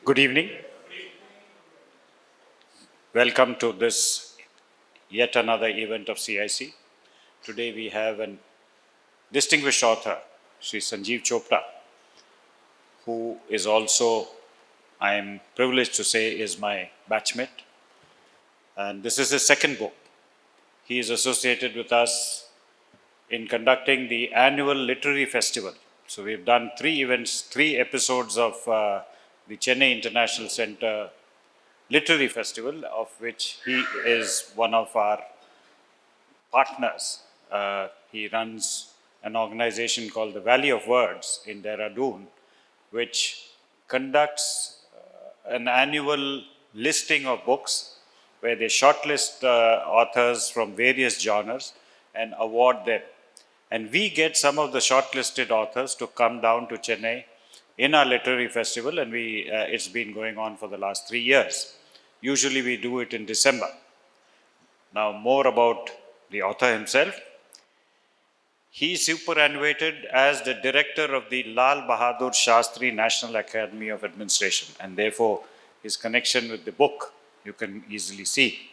Good evening. Welcome to this yet another event of CIC. Today we have a distinguished author, Sri Sanjeev Chopra, who is also, I am privileged to say, is my batchmate. And this is his second book. He is associated with us in conducting the annual literary festival. So we've done 3 episodes of the Chennai International Center Literary Festival, of which he is one of our partners. He runs an organization called the Valley of Words in Dehradun, which conducts an annual listing of books where they shortlist authors from various genres and award them. And we get some of the shortlisted authors to come down to Chennai in our literary festival, and it's been going on for the last 3 years. Usually we do it in December. Now, more about the author himself. He is superannuated as the director of the Lal Bahadur Shastri National Academy of Administration, and therefore his connection with the book you can easily see.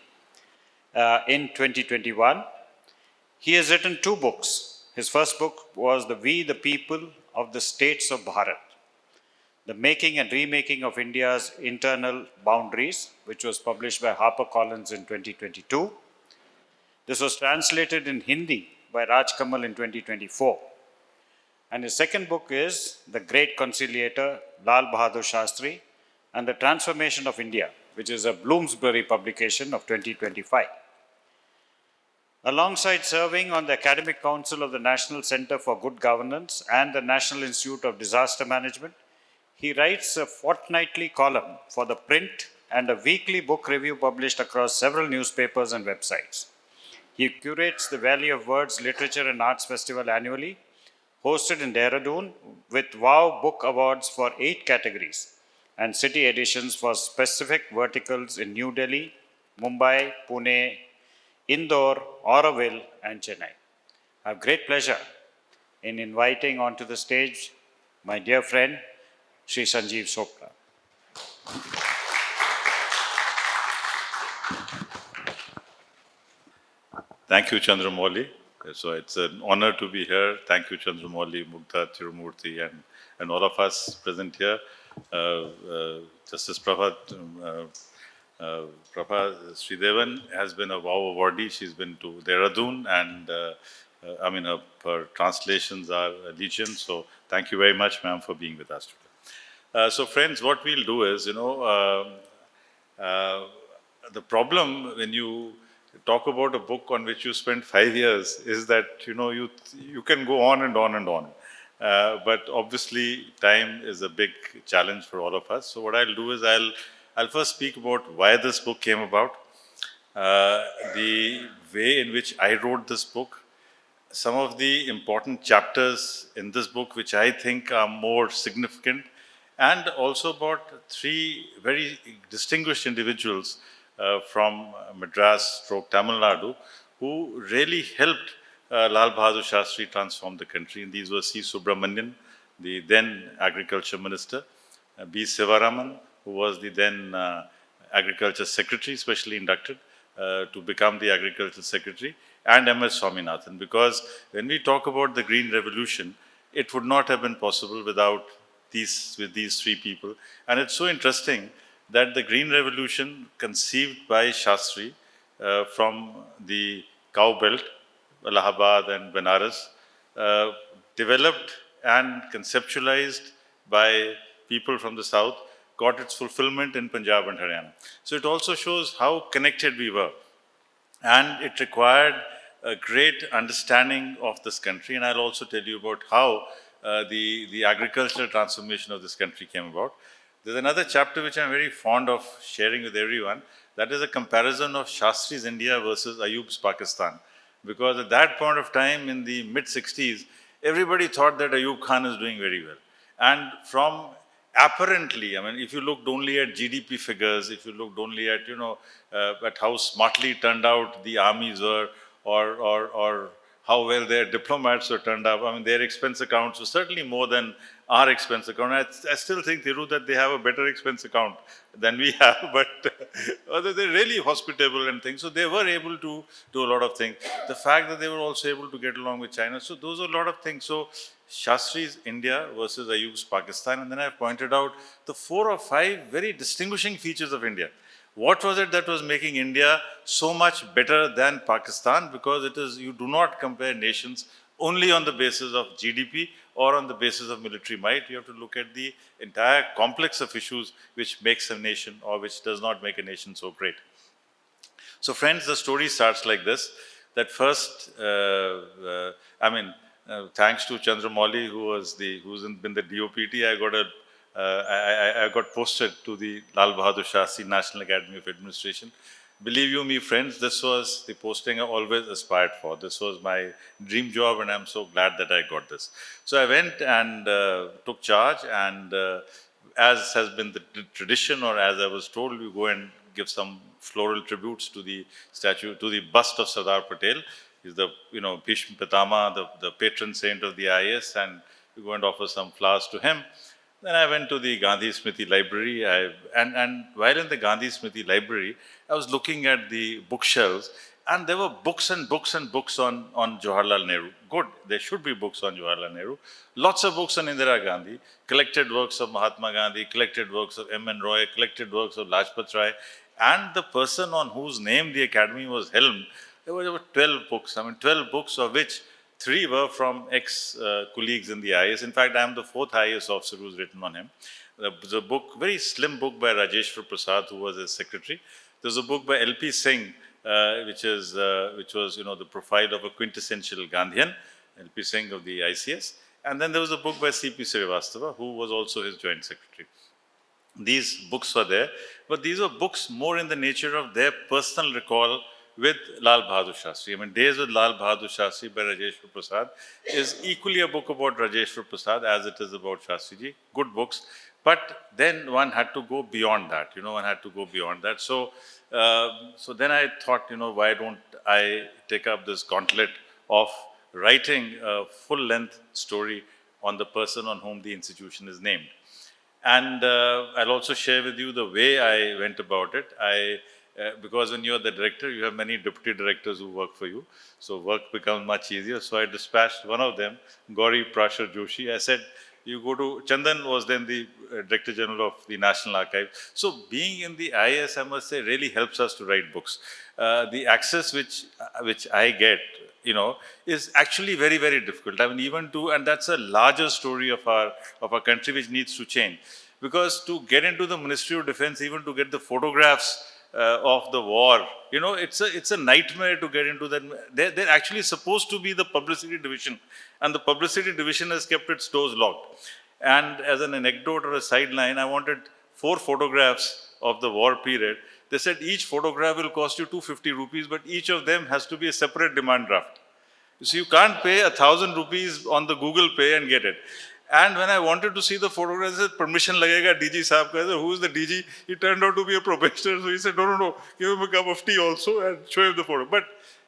In 2021, he has written 2 books. His first book was We the People of the States of Bharat, The Making and Remaking of India's Internal Boundaries, which was published by HarperCollins in 2022. This was translated in Hindi by Raj Kamal in 2024. And his second book is The Great Conciliator, Lal Bahadur Shastri, and the Transformation of India, which is a Bloomsbury publication of 2025. Alongside serving on the Academic Council of the National Center for Good Governance and the National Institute of Disaster Management, he writes a fortnightly column for the print and a weekly book review published across several newspapers and websites. He curates the Valley of Words Literature and Arts Festival annually, hosted in Dehradun, with WOW Book Awards for 8 categories and city editions for specific verticals in New Delhi, Mumbai, Pune, Indore, Auroville, and Chennai. I have great pleasure in inviting onto the stage my dear friend, Sri Sanjeev Chopra. Thank you, Chandramouli. So it's an honor to be here. Thank you, Chandramouli, Mugdha, Tirumurthy, and all of us present here. Justice Prabha Sridevan has been a WOW awardee. She's been to Dehradun, and her translations are legion. So thank you very much, ma'am, for being with us today. So friends, what we'll do is, the problem when you talk about a book on which you spent 5 years is that, you can go on and on and on. But obviously, time is a big challenge for all of us. So what I'll do is I'll first speak about why this book came about, the way in which I wrote this book, some of the important chapters in this book which I think are more significant, and also about 3 very distinguished individuals from Madras / Tamil Nadu who really helped Lal Bahadur Shastri transform the country. And these were C. Subramanian, the then Agriculture Minister, B. Sivaraman, who was the then Agriculture Secretary, specially inducted to become the Agriculture Secretary, and M.S. Swaminathan. Because when we talk about the Green Revolution, it would not have been possible without these 3 people. And it's so interesting that the Green Revolution, conceived by Shastri from the cow belt, Allahabad and Benares, developed and conceptualized by people from the south, got its fulfillment in Punjab and Haryana. So it also shows how connected we were. And it required a great understanding of this country. And I'll also tell you about how the agricultural transformation of this country came about. There's another chapter which I'm very fond of sharing with everyone. That is a comparison of Shastri's India versus Ayub's Pakistan. Because at that point of time, in the mid-60s, everybody thought that Ayub Khan is doing very well. And from apparently, if you looked only at GDP figures, if you looked only at how smartly turned out the armies were, or how well their diplomats were turned up. I mean, their expense accounts were certainly more than our expense account. I still think, Thiru, that they have a better expense account than we have, but they're really hospitable and things. So they were able to do a lot of things. The fact that they were also able to get along with China. So those are a lot of things. So Shastri's India versus Ayub's Pakistan. And then I pointed out the 4 or 5 very distinguishing features of India. What was it that was making India so much better than Pakistan? Because it is, you do not compare nations only on the basis of GDP or on the basis of military might. You have to look at the entire complex of issues which makes a nation or which does not make a nation so great. So friends, the story starts like this, that first, thanks to Chandramouli, who's been the DOPT, I got posted to the Lal Bahadur Shastri National Academy of Administration. Believe you me, friends, this was the posting I always aspired for. This was my dream job, and I'm so glad that I got this. So I went and took charge, and as has been the tradition, or as I was told, we go and give some floral tributes to the statue, to the bust of Sardar Patel. He's the, Bhishma Pitama, the patron saint of the IAS, and we go and offer some flowers to him. Then I went to the Gandhi Smriti Library, and while in the Gandhi Smriti Library, I was looking at the bookshelves, and there were books and books and books on Jawaharlal Nehru. Good, there should be books on Jawaharlal Nehru. Lots of books on Indira Gandhi, collected works of Mahatma Gandhi, collected works of M.N. Roy, collected works of Lajpat Rai, and the person on whose name the academy was helmed, there were 12 books. 12 books of which 3 were from ex-colleagues in the IAS. In fact, I am the 4th IAS officer who's written on him. There's a book, very slim book by Rajeshwar Prasad, who was his secretary. There's a book by L.P. Singh, which was, the profile of a quintessential Gandhian, L.P. Singh of the ICS. And then there was a book by C.P. Srivastava, who was also his joint secretary. These books were there, but these were books more in the nature of their personal recall with Lal Bahadur Shastri. Days with Lal Bahadur Shastri by Rajeshwar Prasad is equally a book about Rajeshwar Prasad as it is about Shastriji. Good books. But then one had to go beyond that, one had to go beyond that. So then I thought, why don't I take up this gauntlet of writing a full-length story on the person on whom the institution is named. And I'll also share with you the way I went about it. Because when you're the director, you have many deputy directors who work for you. So work becomes much easier. So I dispatched one of them, Gauri Prashar Joshi. I said, you go to, Chandan was then the Director General of the National Archive. So being in the IAS, I must say, really helps us to write books. The access which I get, is actually very, very difficult. And that's a larger story of our country which needs to change. Because to get into the Ministry of Defense, even to get the photographs of the war, it's a nightmare to get into that. They're actually supposed to be the publicity division, and the publicity division has kept its doors locked. And as an anecdote or a sideline, I wanted 4 photographs of the war period. They said each photograph will cost you 250 rupees, but each of them has to be a separate demand draft. So you can't pay 1,000 rupees on the Google Pay and get it. And when I wanted to see the photograph, I said, permission lagega DG saab ka. I said, who is the DG? He turned out to be a probationer. So he said, no, give him a cup of tea also and show him the photo. But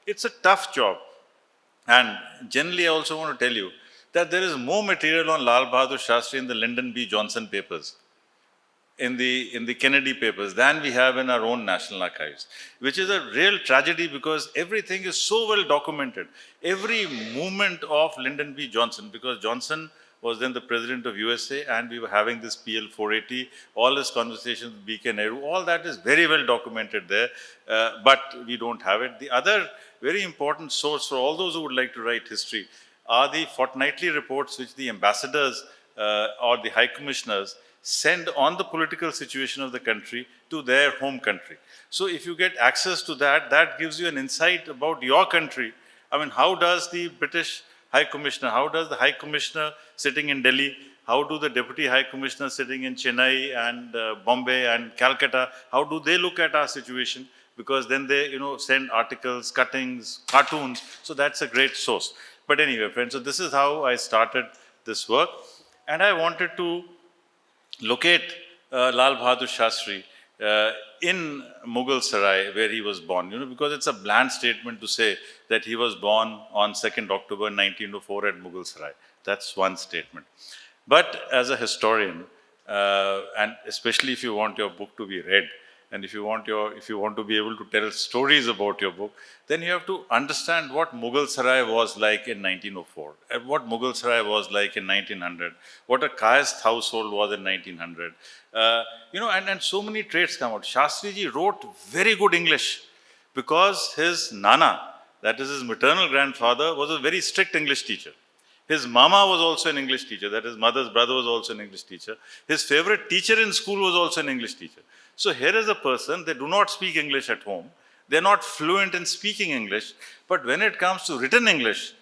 it's a tough job. And generally, I also want to tell you that there is more material on Lal Bahadur Shastri in the Lyndon B. Johnson papers, in the Kennedy papers, than we have in our own National Archives, which is a real tragedy because everything is so well documented. Every movement of Lyndon B. Johnson, because Johnson was then the president of USA, and we were having this PL 480, all his conversations with B.K. Nehru, all that is very well documented there, but we don't have it. The other very important source for all those who would like to write history are the fortnightly reports which the ambassadors or the high commissioners send on the political situation of the country to their home country. So if you get access to that, that gives you an insight about your country. How does the British High Commissioner, how does the High Commissioner sitting in Delhi, how do the Deputy High Commissioner sitting in Chennai and Bombay and Calcutta, how do they look at our situation? Because then they, send articles, cuttings, cartoons. So that's a great source. But anyway, friends, so this is how I started this work. And I wanted to locate Lal Bahadur Shastri in Mughal Sarai, where he was born, because it's a bland statement to say that he was born on 2nd October 1904 at Mughal Sarai. That's one statement. But as a historian, and especially if you want your book to be read, and if you want to be able to tell stories about your book, then you have to understand what Mughal Sarai was like in 1904, and what Mughal Sarai was like in 1900, what a Kayast household was in 1900. And so many traits come out. Shastri ji wrote very good English because his Nana, that is his maternal grandfather, was a very strict English teacher. His mama was also an English teacher, that his mother's brother was also an English teacher. His favorite teacher in school was also an English teacher. So here is a person, they do not speak English at home. They're not fluent in speaking English. But when it comes to written English,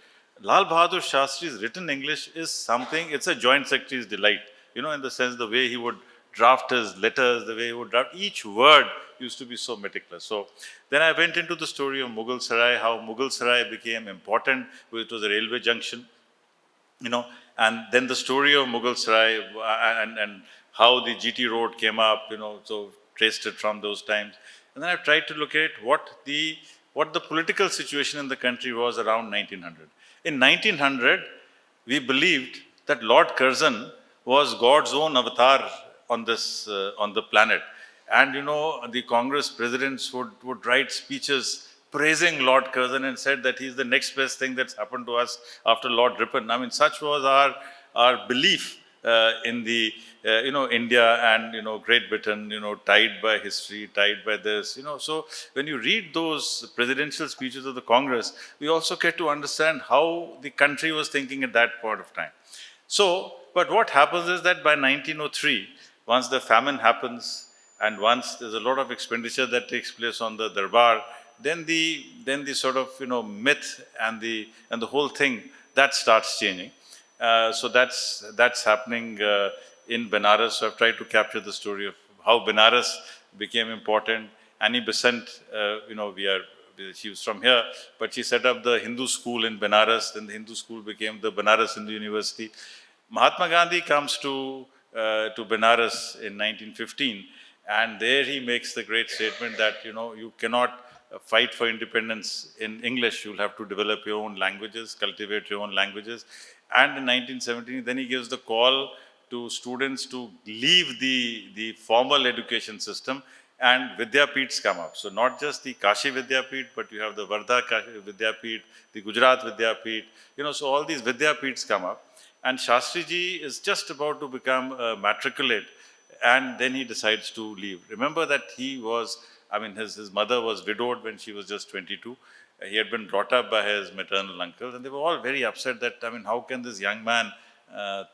Lal Bahadur Shastri's written English is something, it's a joint secretary's delight. In the sense the way he would draft his letters, the way he would draft, each word used to be so meticulous. So then I went into the story of Mughal Sarai, how Mughal Sarai became important. It was a railway junction. And then the story of Mughal Sarai and how the GT road came up, so traced it from those times. And then I've tried to look at what the political situation in the country was around 1900. In 1900, we believed that Lord Curzon was God's own avatar on the planet. And, the Congress presidents would write speeches praising Lord Curzon and said that he's the next best thing that's happened to us after Lord Ripon. I mean, such was our belief in the, India and, Great Britain, tied by history, tied by this, So when you read those presidential speeches of the Congress, we also get to understand how the country was thinking at that point of time. So, but what happens is that by 1903, once the famine happens and once there's a lot of expenditure that takes place on the Darbar, then the sort of myth and the whole thing that starts changing. So that's happening in Benares. So I've tried to capture the story of how Benares became important. Annie Besant, she was from here, but she set up the Hindu school in Benares. Then the Hindu school became the Benares Hindu University. Mahatma Gandhi comes to Benares in 1915, and there he makes the great statement that you cannot fight for independence in English. You'll have to develop your own languages, cultivate your own languages. And in 1917, then he gives the call to students to leave the formal education system, and Vidyapeeths come up. So not just the Kashi Vidyapeeth, but you have the Wardha Vidyapeeth, the Gujarat Vidyapeeth, so all these Vidyapeeths come up. And Shastri ji is just about to become a matriculate, and then he decides to leave. Remember that his mother was widowed when she was just 22. He had been brought up by his maternal uncle, and they were all very upset that, how can this young man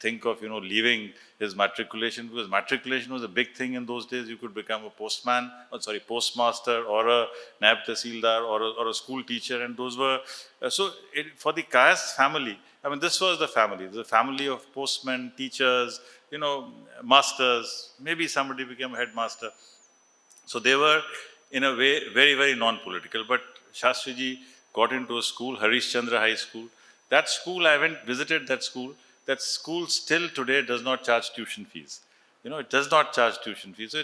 think of, leaving his matriculation? Because matriculation was a big thing in those days. You could become a postmaster or a Naib Tahsildar or a school teacher, and those were, for the Kayast family, this was the family of postmen, teachers, masters, maybe somebody became a headmaster. So they were, in a way, very, very non-political. But Shastri ji got into a school, Harish Chandra High School. That school, I visited that school. That school still today does not charge tuition fees. It does not charge tuition fees.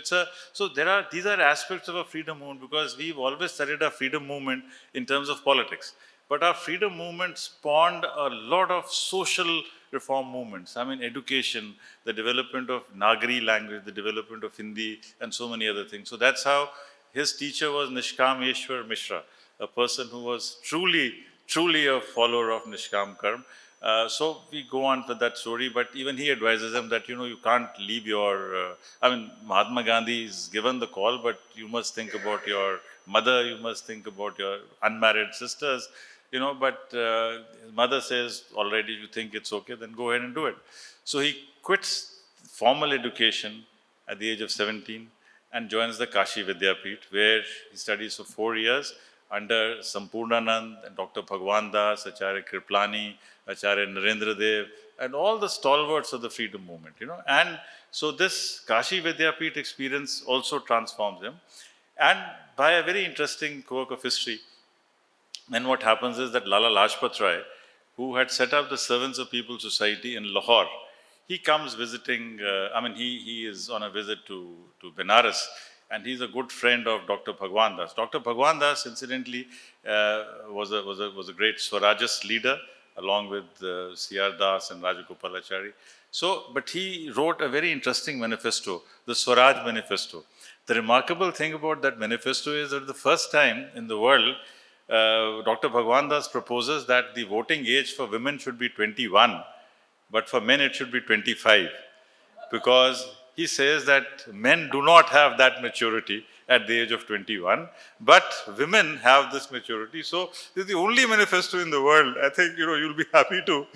So these are aspects of a freedom movement, because we've always studied our freedom movement in terms of politics. But our freedom movement spawned a lot of social reform movements. Education, the development of Nagari language, the development of Hindi, and so many other things. So that's how his teacher was Nishkameshwar Mishra, a person who was truly a follower of Nishkam Karm. So we go on with that story, but even he advises him that, you can't leave your, Mahatma Gandhi is given the call, but you must think about your mother, you must think about your unmarried sisters, but his mother says, already you think it's okay, then go ahead and do it. So he quits formal education at the age of 17 and joins the Kashi Vidyapeeth, where he studies for 4 years under Sampurnanand and Dr. Bhagwan Das, Acharya Kriplani, Acharya Narendra Dev, and all the stalwarts of the freedom movement, And so this Kashi Vidyapeeth experience also transforms him. And by a very interesting quirk of history, then what happens is that Lala Lajpat Rai, who had set up the Servants of People Society in Lahore, he comes visiting, he is on a visit to Benares, and he's a good friend of Dr. Bhagwan Das. Dr. Bhagwan Das, incidentally, was a great Swarajist leader, along with C.R. Das and Rajagopalachari. So, but he wrote a very interesting manifesto, the Swaraj Manifesto. The remarkable thing about that manifesto is that the first time in the world, Dr. Bhagwan Das proposes that the voting age for women should be 21, but for men it should be 25, because he says that men do not have that maturity at the age of 21, but women have this maturity. So this is the only manifesto in the world. I think, you'll be happy to,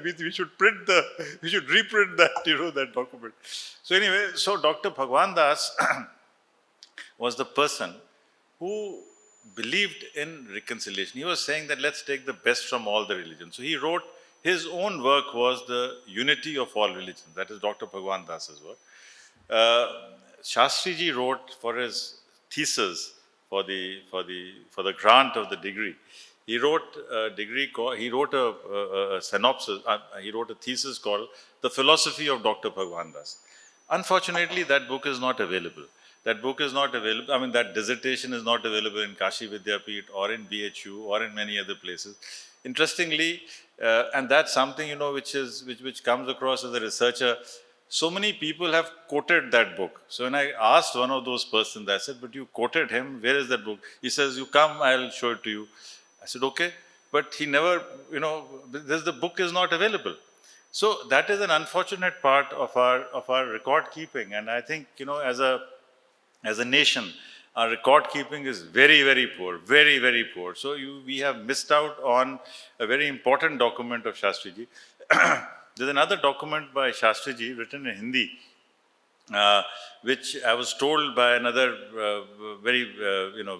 we should we should reprint that, that document. So anyway, so Dr. Bhagwan Das was the person who believed in reconciliation. He was saying that let's take the best from all the religions. So he wrote, his own work was the unity of all religions. That is Dr. Bhagwan Das's work. Shastri ji wrote for his thesis for the grant of the degree. He wrote a synopsis. He wrote a thesis called "The Philosophy of Dr. Bhagwan Das." Unfortunately, that book is not available. That book is not available. I mean, that dissertation is not available in Kashi Vidyapeeth or in BHU or in many other places. Interestingly, and that's something, which comes across as a researcher. So many people have quoted that book. So when I asked one of those persons, I said, but you quoted him, where is that book? He says, you come, I'll show it to you. I said, okay. But he never, the book is not available. So that is an unfortunate part of our record keeping. And I think, as a nation, our record keeping is very, very poor, very, very poor. So we have missed out on a very important document of Shastriji. There's another document by Shastriji written in Hindi, which I was told by another very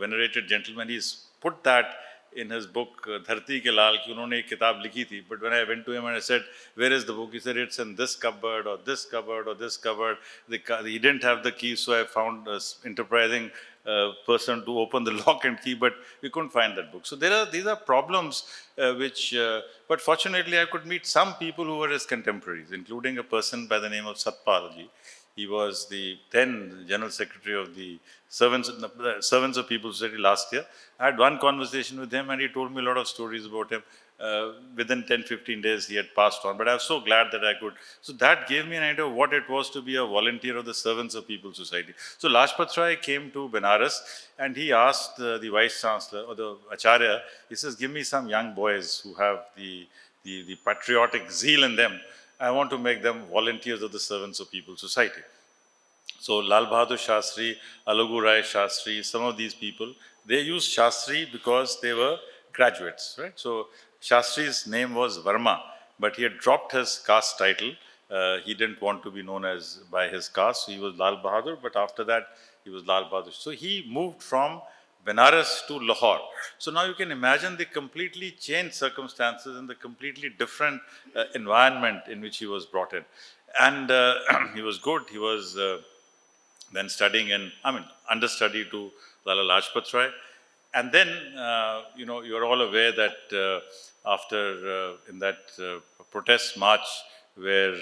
venerated gentleman. He's put that in his book Dharti Ke Lal, ki unhone ek kitab likhi thi. But when I went to him and I said, where is the book? He said, it's in this cupboard or this cupboard or this cupboard. He didn't have the key, so I found an enterprising person to open the lock and key, but we couldn't find that book. So these are problems but fortunately I could meet some people who were his contemporaries, including a person by the name of Satpal ji. He was the then General Secretary of the Servants of People's Society last year. I had one conversation with him and he told me a lot of stories about him. Within 10-15 days he had passed on, but I was so glad that I could. So that gave me an idea of what it was to be a volunteer of the Servants of People's Society. So Lajpat Rai came to Benares and he asked the Vice Chancellor or the Acharya, he says, give me some young boys who have the patriotic zeal in them. I want to make them volunteers of the Servants of People's Society. So Lal Bahadur Shastri, Alagu Rai Shastri, some of these people, they used Shastri because they were graduates, right? So Shastri's name was Verma, but he had dropped his caste title. He didn't want to be known as by his caste, so he was Lal Bahadur, but after that he was Lal Bahadur. So he moved from Benares to Lahore. So now you can imagine the completely changed circumstances and the completely different environment in which he was brought in. And he was good. He was then studying understudy to Lala Lajpat Rai. And then, you're all aware that after in that protest march where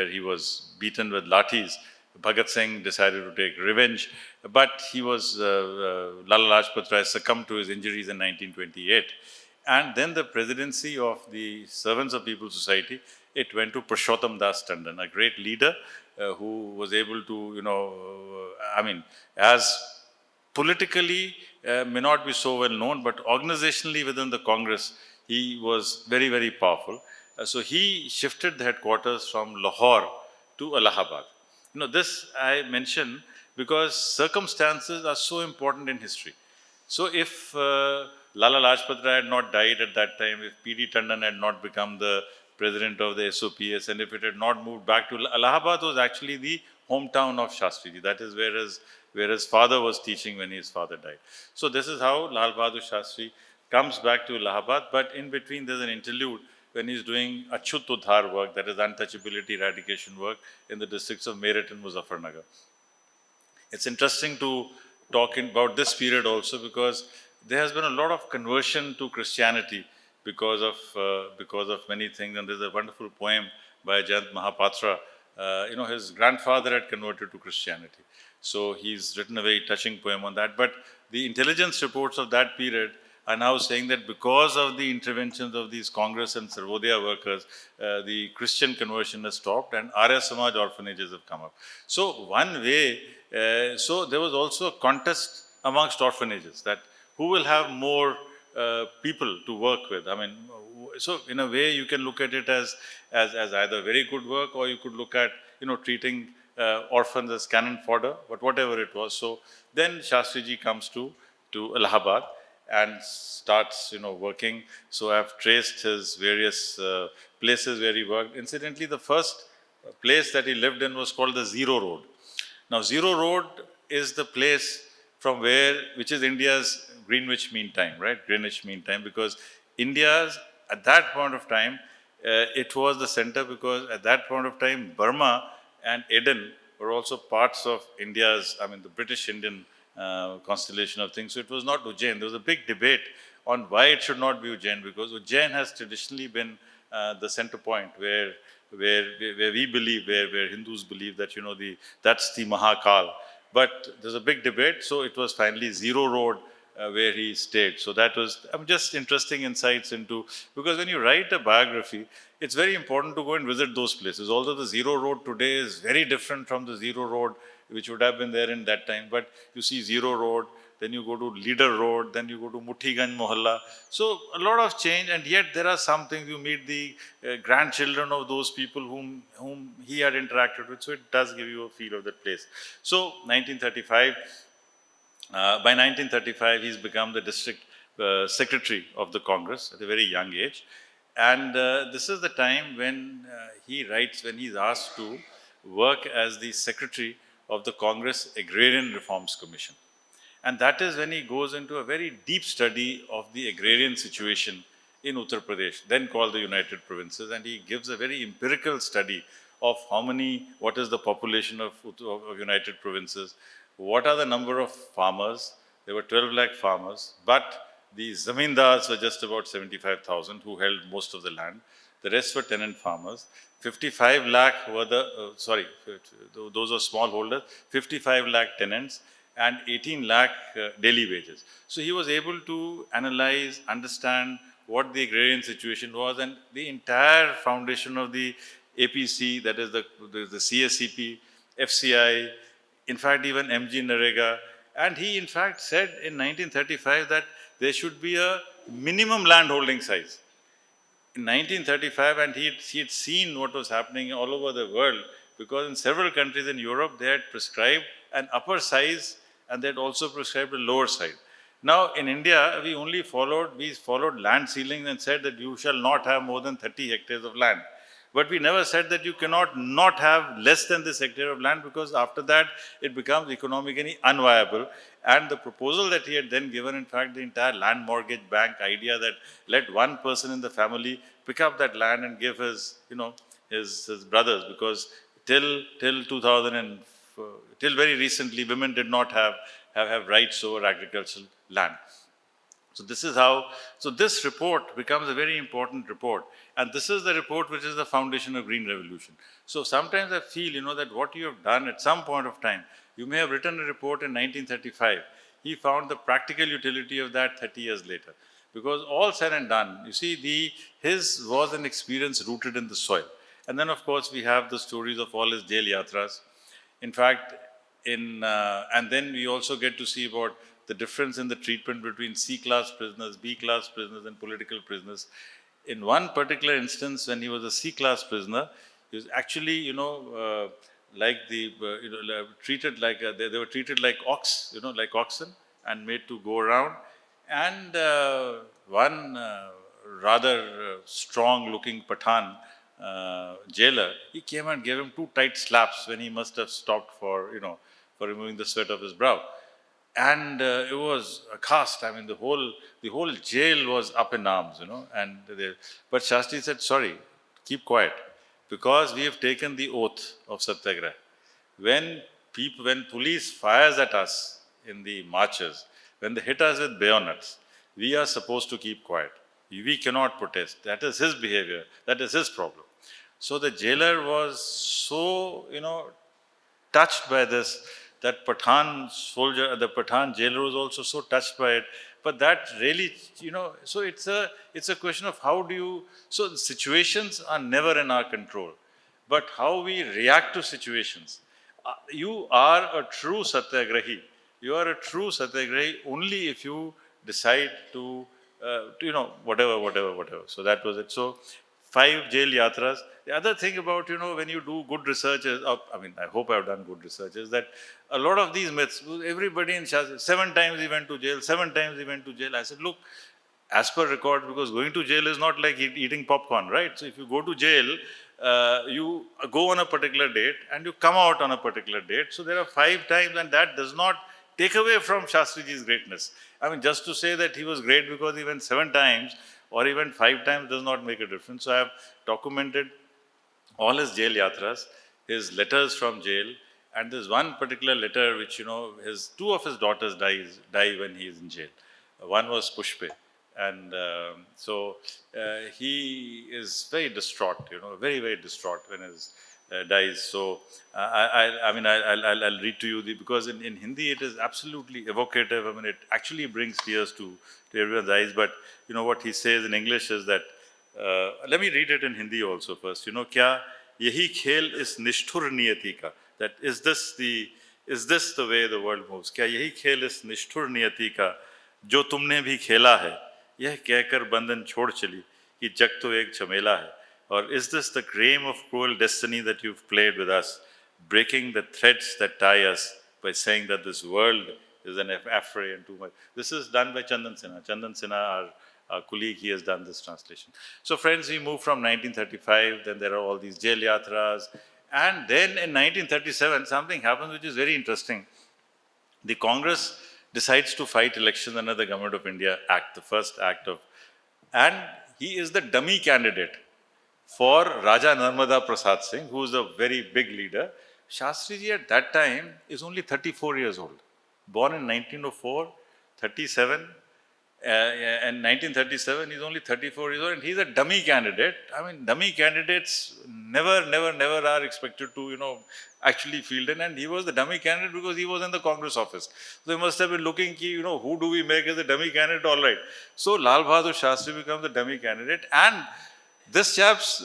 he was beaten with lathis, Bhagat Singh decided to take revenge, but he was, Lala Lajpat Rai succumbed to his injuries in 1928. And then the presidency of the Servants of People's Society, it went to Purushottam Das Tandon, a great leader who was able to, as politically may not be so well known, but organizationally within the Congress, he was very, very powerful. So he shifted the headquarters from Lahore to Allahabad. This I mention because circumstances are so important in history. So if Lala Lajpat Rai had not died at that time, if P.D. Tandon had not become the president of the SOPS, and if it had not moved back to Allahabad, was actually the hometown of Shastriji. That is where his father was teaching when his father died. So this is how Lal Bahadur Shastri comes back to Allahabad, but in between there's an interlude when he's doing Achut Udhar work, that is untouchability eradication work in the districts of Meerut and Muzaffarnagar. It's interesting to talk about this period also because there has been a lot of conversion to Christianity because of many things. And there's a wonderful poem by Jayant Mahapatra his grandfather had converted to Christianity. So he's written a very touching poem on that. But the intelligence reports of that period are now saying that because of the interventions of these Congress and Sarvodaya workers, the Christian conversion has stopped and Arya Samaj orphanages have come up. So one way, so there was also a contest amongst orphanages that who will have more people to work with. I mean, so in a way you can look at it as either very good work, or you could look at, treating orphans as cannon fodder, but whatever it was. So then Shastriji comes to Allahabad and starts, working. So I've traced his various places where he worked. Incidentally, the first place that he lived in was called the Zero Road. Now, Zero Road is the place from which is India's Greenwich Mean Time, right? Greenwich Mean Time, because India's, at that point of time, it was the center, because at that point of time, Burma and Aden were also parts of India's, the British Indian constellation of things. So it was not Ujjain. There was a big debate on why it should not be Ujjain, because Ujjain has traditionally been the center point where we believe, where Hindus believe that, that's the Mahakal. But there's a big debate, so it was finally Zero Road where he stayed. So that was just interesting insights into, because when you write a biography, it's very important to go and visit those places. Although the Zero Road today is very different from the Zero Road which would have been there in that time, but you see Zero Road, then you go to Leader Road, then you go to Muthiganj Mohalla. So a lot of change, and yet there are some things. You meet the grandchildren of those people whom he had interacted with, so it does give you a feel of that place. So 1935, by 1935, he's become the district secretary of the Congress at a very young age. And this is the time when he writes, when he's asked to work as the secretary of the Congress Agrarian Reforms Commission. And that is when he goes into a very deep study of the agrarian situation in Uttar Pradesh, then called the United Provinces, and he gives a very empirical study of what is the population of United Provinces, what are the number of farmers. There were 12 lakh farmers, but the zamindars were just about 75,000 who held most of the land. The rest were tenant farmers. 55 lakh were those were smallholders, 55 lakh tenants, and 18 lakh daily wages. So he was able to analyze, understand what the agrarian situation was, and the entire foundation of the APC, that is the CSCP, FCI, in fact even MG Narega. And he in fact said in 1935 that there should be a minimum land holding size. In 1935, and he had seen what was happening all over the world, because in several countries in Europe, they had prescribed an upper size and they had also prescribed a lower size. Now, in India, we followed land ceilings and said that you shall not have more than 30 hectares of land. But we never said that you cannot not have less than this hectare of land, because after that, it becomes economically unviable. And the proposal that he had then given, in fact, the entire land mortgage bank idea that let one person in the family pick up that land and give his brothers, because till 2000 and till very recently, women did not have rights over agricultural land. So this is how, so this report becomes a very important report. And this is the report which is the foundation of Green Revolution. So sometimes I feel, that what you have done at some point of time, you may have written a report in 1935. He found the practical utility of that 30 years later. Because all said and done, you see, his was an experience rooted in the soil. And then, of course, we have the stories of all his jail yatras. In fact, and then we also get to see about the difference in the treatment between C-class prisoners, B-class prisoners, and political prisoners. In one particular instance, when he was a C-class prisoner, he was actually, treated like they were treated like like oxen, and made to go around. And one rather strong-looking Pathan jailer, he came and gave him 2 tight slaps when he must have stopped for removing the sweat of his brow. And it was a cast. I mean, the whole jail was up in arms, but Shastri said, sorry, keep quiet, because we have taken the oath of Satyagraha. When police fires at us in the marches, when they hit us with bayonets, we are supposed to keep quiet. We cannot protest. That is his behavior. That is his problem. So the jailer was so, touched by this, that Pathan soldier, the Pathan jailer was also so touched by it. But that really, so it's a question of how do you, so the situations are never in our control, but how we react to situations. You are a true satyagrahi. You are a true satyagrahi only if you decide to whatever. So that was it. So 5 jail yatras. The other thing about, when you do good research is, I mean, I hope I've done good research, is that a lot of these myths, everybody in Shastri, 7 times he went to jail, 7 times he went to jail. I said, look, as per record, because going to jail is not like eating popcorn, right? So if you go to jail, you go on a particular date and you come out on a particular date. So there are 5 times, and that does not take away from Shastriji's greatness. I mean, just to say that he was great because he went 7 times or even 5 times does not make a difference. So I have documented all his jail yatras, his letters from jail, and there's one particular letter which, two of his daughters die when he is in jail. One was Pushpe, and he is very distraught, very, very distraught when his dies. So I'll read to you because in Hindi it is absolutely evocative. I mean, it actually brings tears to everyone's eyes. But what he says in English is that, let me read it in Hindi also first. Kya yahi khel is nishthur niyati ka? That is this the way the world moves? Kya yahi khel is nishthur niyati ka? जो तुमने भी खेला है, यह कहकर बंधन छोड़ चली कि जग तो एक झमेला है. Or is this the game of cruel destiny that you've played with us, breaking the threads that tie us by saying that this world is an affray and too much? This is done by Chandan Sinha. Chandan Sinha, our colleague, he has done this translation. So friends, we moved from 1935, then there are all these jail yatras, and then in 1937, something happens which is very interesting. The Congress decides to fight elections under the Government of India Act, the first act of, and he is the dummy candidate for Raja Narmada Prasad Singh, who is a very big leader. Shastriji at that time is only 34 years old. Born in 1904, 37, and 1937, he's only 34 years old, and he's a dummy candidate. I mean, dummy candidates never are expected to, actually field in, and he was the dummy candidate because he was in the Congress office. So they must have been looking, who do we make as a dummy candidate? All right. So Lal Bahadur Shastri becomes the dummy candidate, and this chap's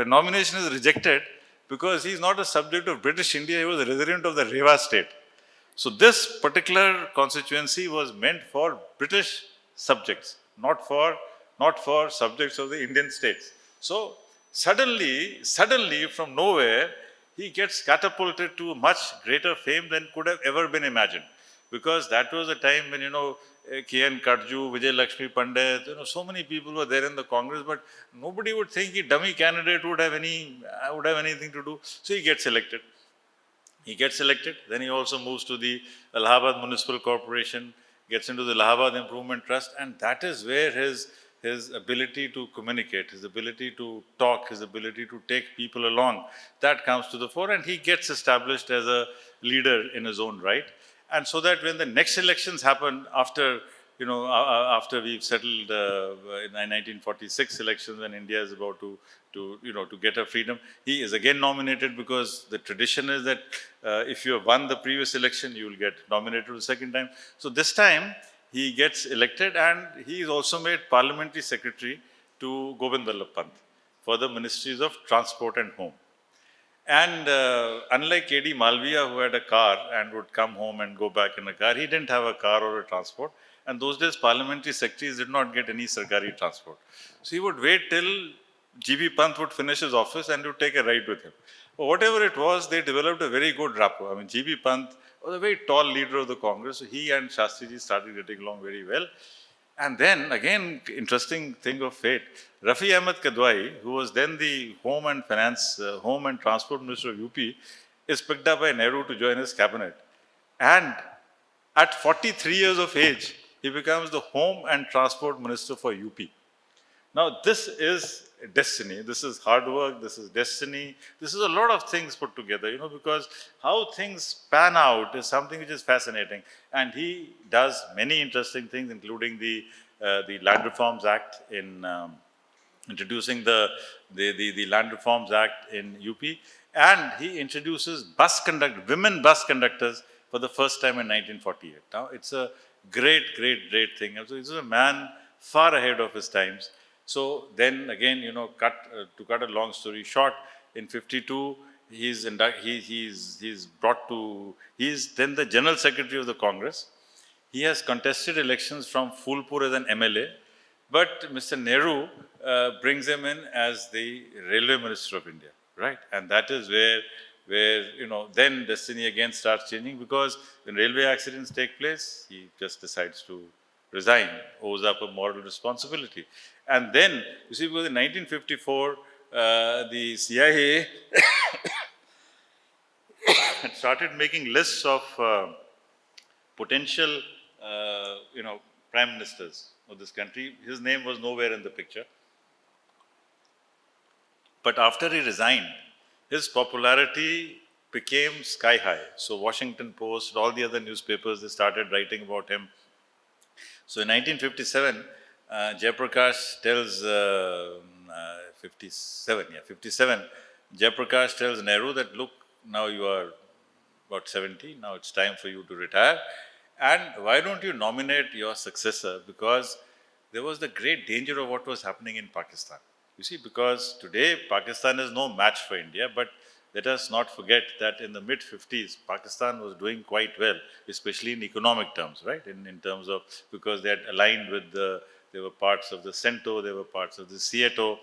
nomination is rejected because he's not a subject of British India, he was a resident of the Rewa state. So this particular constituency was meant for British subjects, not for subjects of the Indian states. So suddenly from nowhere, he gets catapulted to much greater fame than could have ever been imagined. Because that was a time when, K.N. Kadju, Vijay Lakshmi Pandit, so many people were there in the Congress, but nobody would think a dummy candidate would have anything to do. So he gets elected. Then he also moves to the Allahabad Municipal Corporation, gets into the Allahabad Improvement Trust, and that is where his ability to communicate, his ability to talk, his ability to take people along, that comes to the fore, and he gets established as a leader in his own right. And so that when the next elections happen after we've settled in 1946 elections, when India is about to get her freedom, he is again nominated, because the tradition is that if you have won the previous election, you will get nominated the second time. So this time he gets elected, and he is also made parliamentary secretary to Govind Vallabh Pant for the ministries of transport and home. And unlike K.D. Malviya, who had a car and would come home and go back in a car, he didn't have a car or a transport. And those days, parliamentary secretaries did not get any sarkari transport. So he would wait till G.B. Pant would finish his office and would take a ride with him. But whatever it was, they developed a very good rapport. I mean, G.B. Pant was a very tall leader of the Congress. So he and Shastriji started getting along very well. And then, again, interesting thing of fate, Rafi Ahmed Kadwai, who was then the Home and Transport Minister of UP, is picked up by Nehru to join his cabinet. And at 43 years of age, he becomes the Home and Transport Minister for UP. Now, this is destiny. This is hard work. This is destiny. This is a lot of things put together, because how things pan out is something which is fascinating. And he does many interesting things, including the Land Reforms Act in introducing the Land Reforms Act in UP, and he introduces women bus conductors for the first time in 1948. Now, it's a great thing. So, this is a man far ahead of his times. So, then again, to cut a long story short, in 52, he's then the General Secretary of the Congress. He has contested elections from Phulpur as an MLA, but Mr. Nehru brings him in as the Railway Minister of India, right? And that is where then destiny again starts changing, because when railway accidents take place, he just decides to resign, owes up a moral responsibility. And then, you see, because in 1954, the CIA had started making lists of potential, prime ministers of this country. His name was nowhere in the picture. But after he resigned, his popularity became sky high. So Washington Post, all the other newspapers, they started writing about him. So in 1957, Jayaprakash tells 57. Jayaprakash tells Nehru that, look, now you are about 70. Now it's time for you to retire. And why don't you nominate your successor? Because there was the great danger of what was happening in Pakistan. You see, because today Pakistan is no match for India, but let us not forget that in the mid-50s, Pakistan was doing quite well, especially in economic terms, right? In terms of, because they had aligned with there were parts of the CENTO, there were parts of the CETO,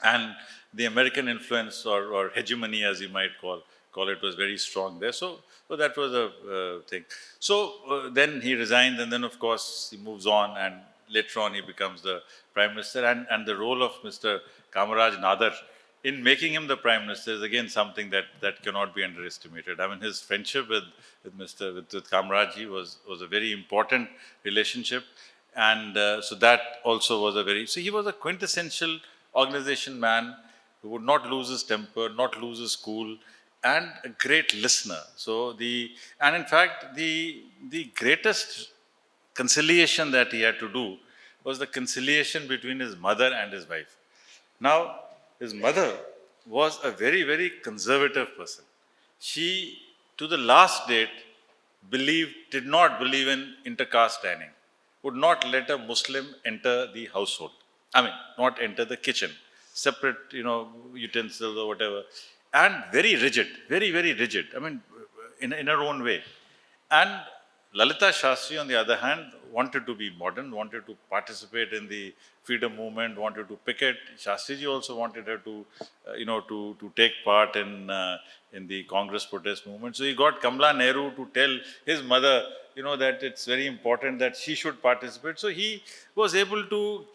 and the American influence or hegemony, as you might call it, was very strong there. So that was a thing. So then he resigns, and then of course he moves on, and later on he becomes the Prime Minister. And the role of Mr. Kamaraj Nadar in making him the Prime Minister is again something that cannot be underestimated. I mean, his friendship with Kamaraj was a very important relationship. And so that also was so he was a quintessential organization man who would not lose his temper, not lose his cool, and a great listener. And in fact, the greatest conciliation that he had to do was the conciliation between his mother and his wife. Now, his mother was a very conservative person. She, to the last date, did not believe in intercaste dining, would not let a Muslim enter the household. I mean, not enter the kitchen, separate, utensils or whatever, and very rigid, very rigid. I mean, in her own way. And Lalita Shastri, on the other hand, wanted to be modern, wanted to participate in the freedom movement, wanted to picket. Shastriji also wanted her to, to take part in the Congress protest movement. So he got Kamala Nehru to tell his mother, that it's very important that she should participate. So he was able to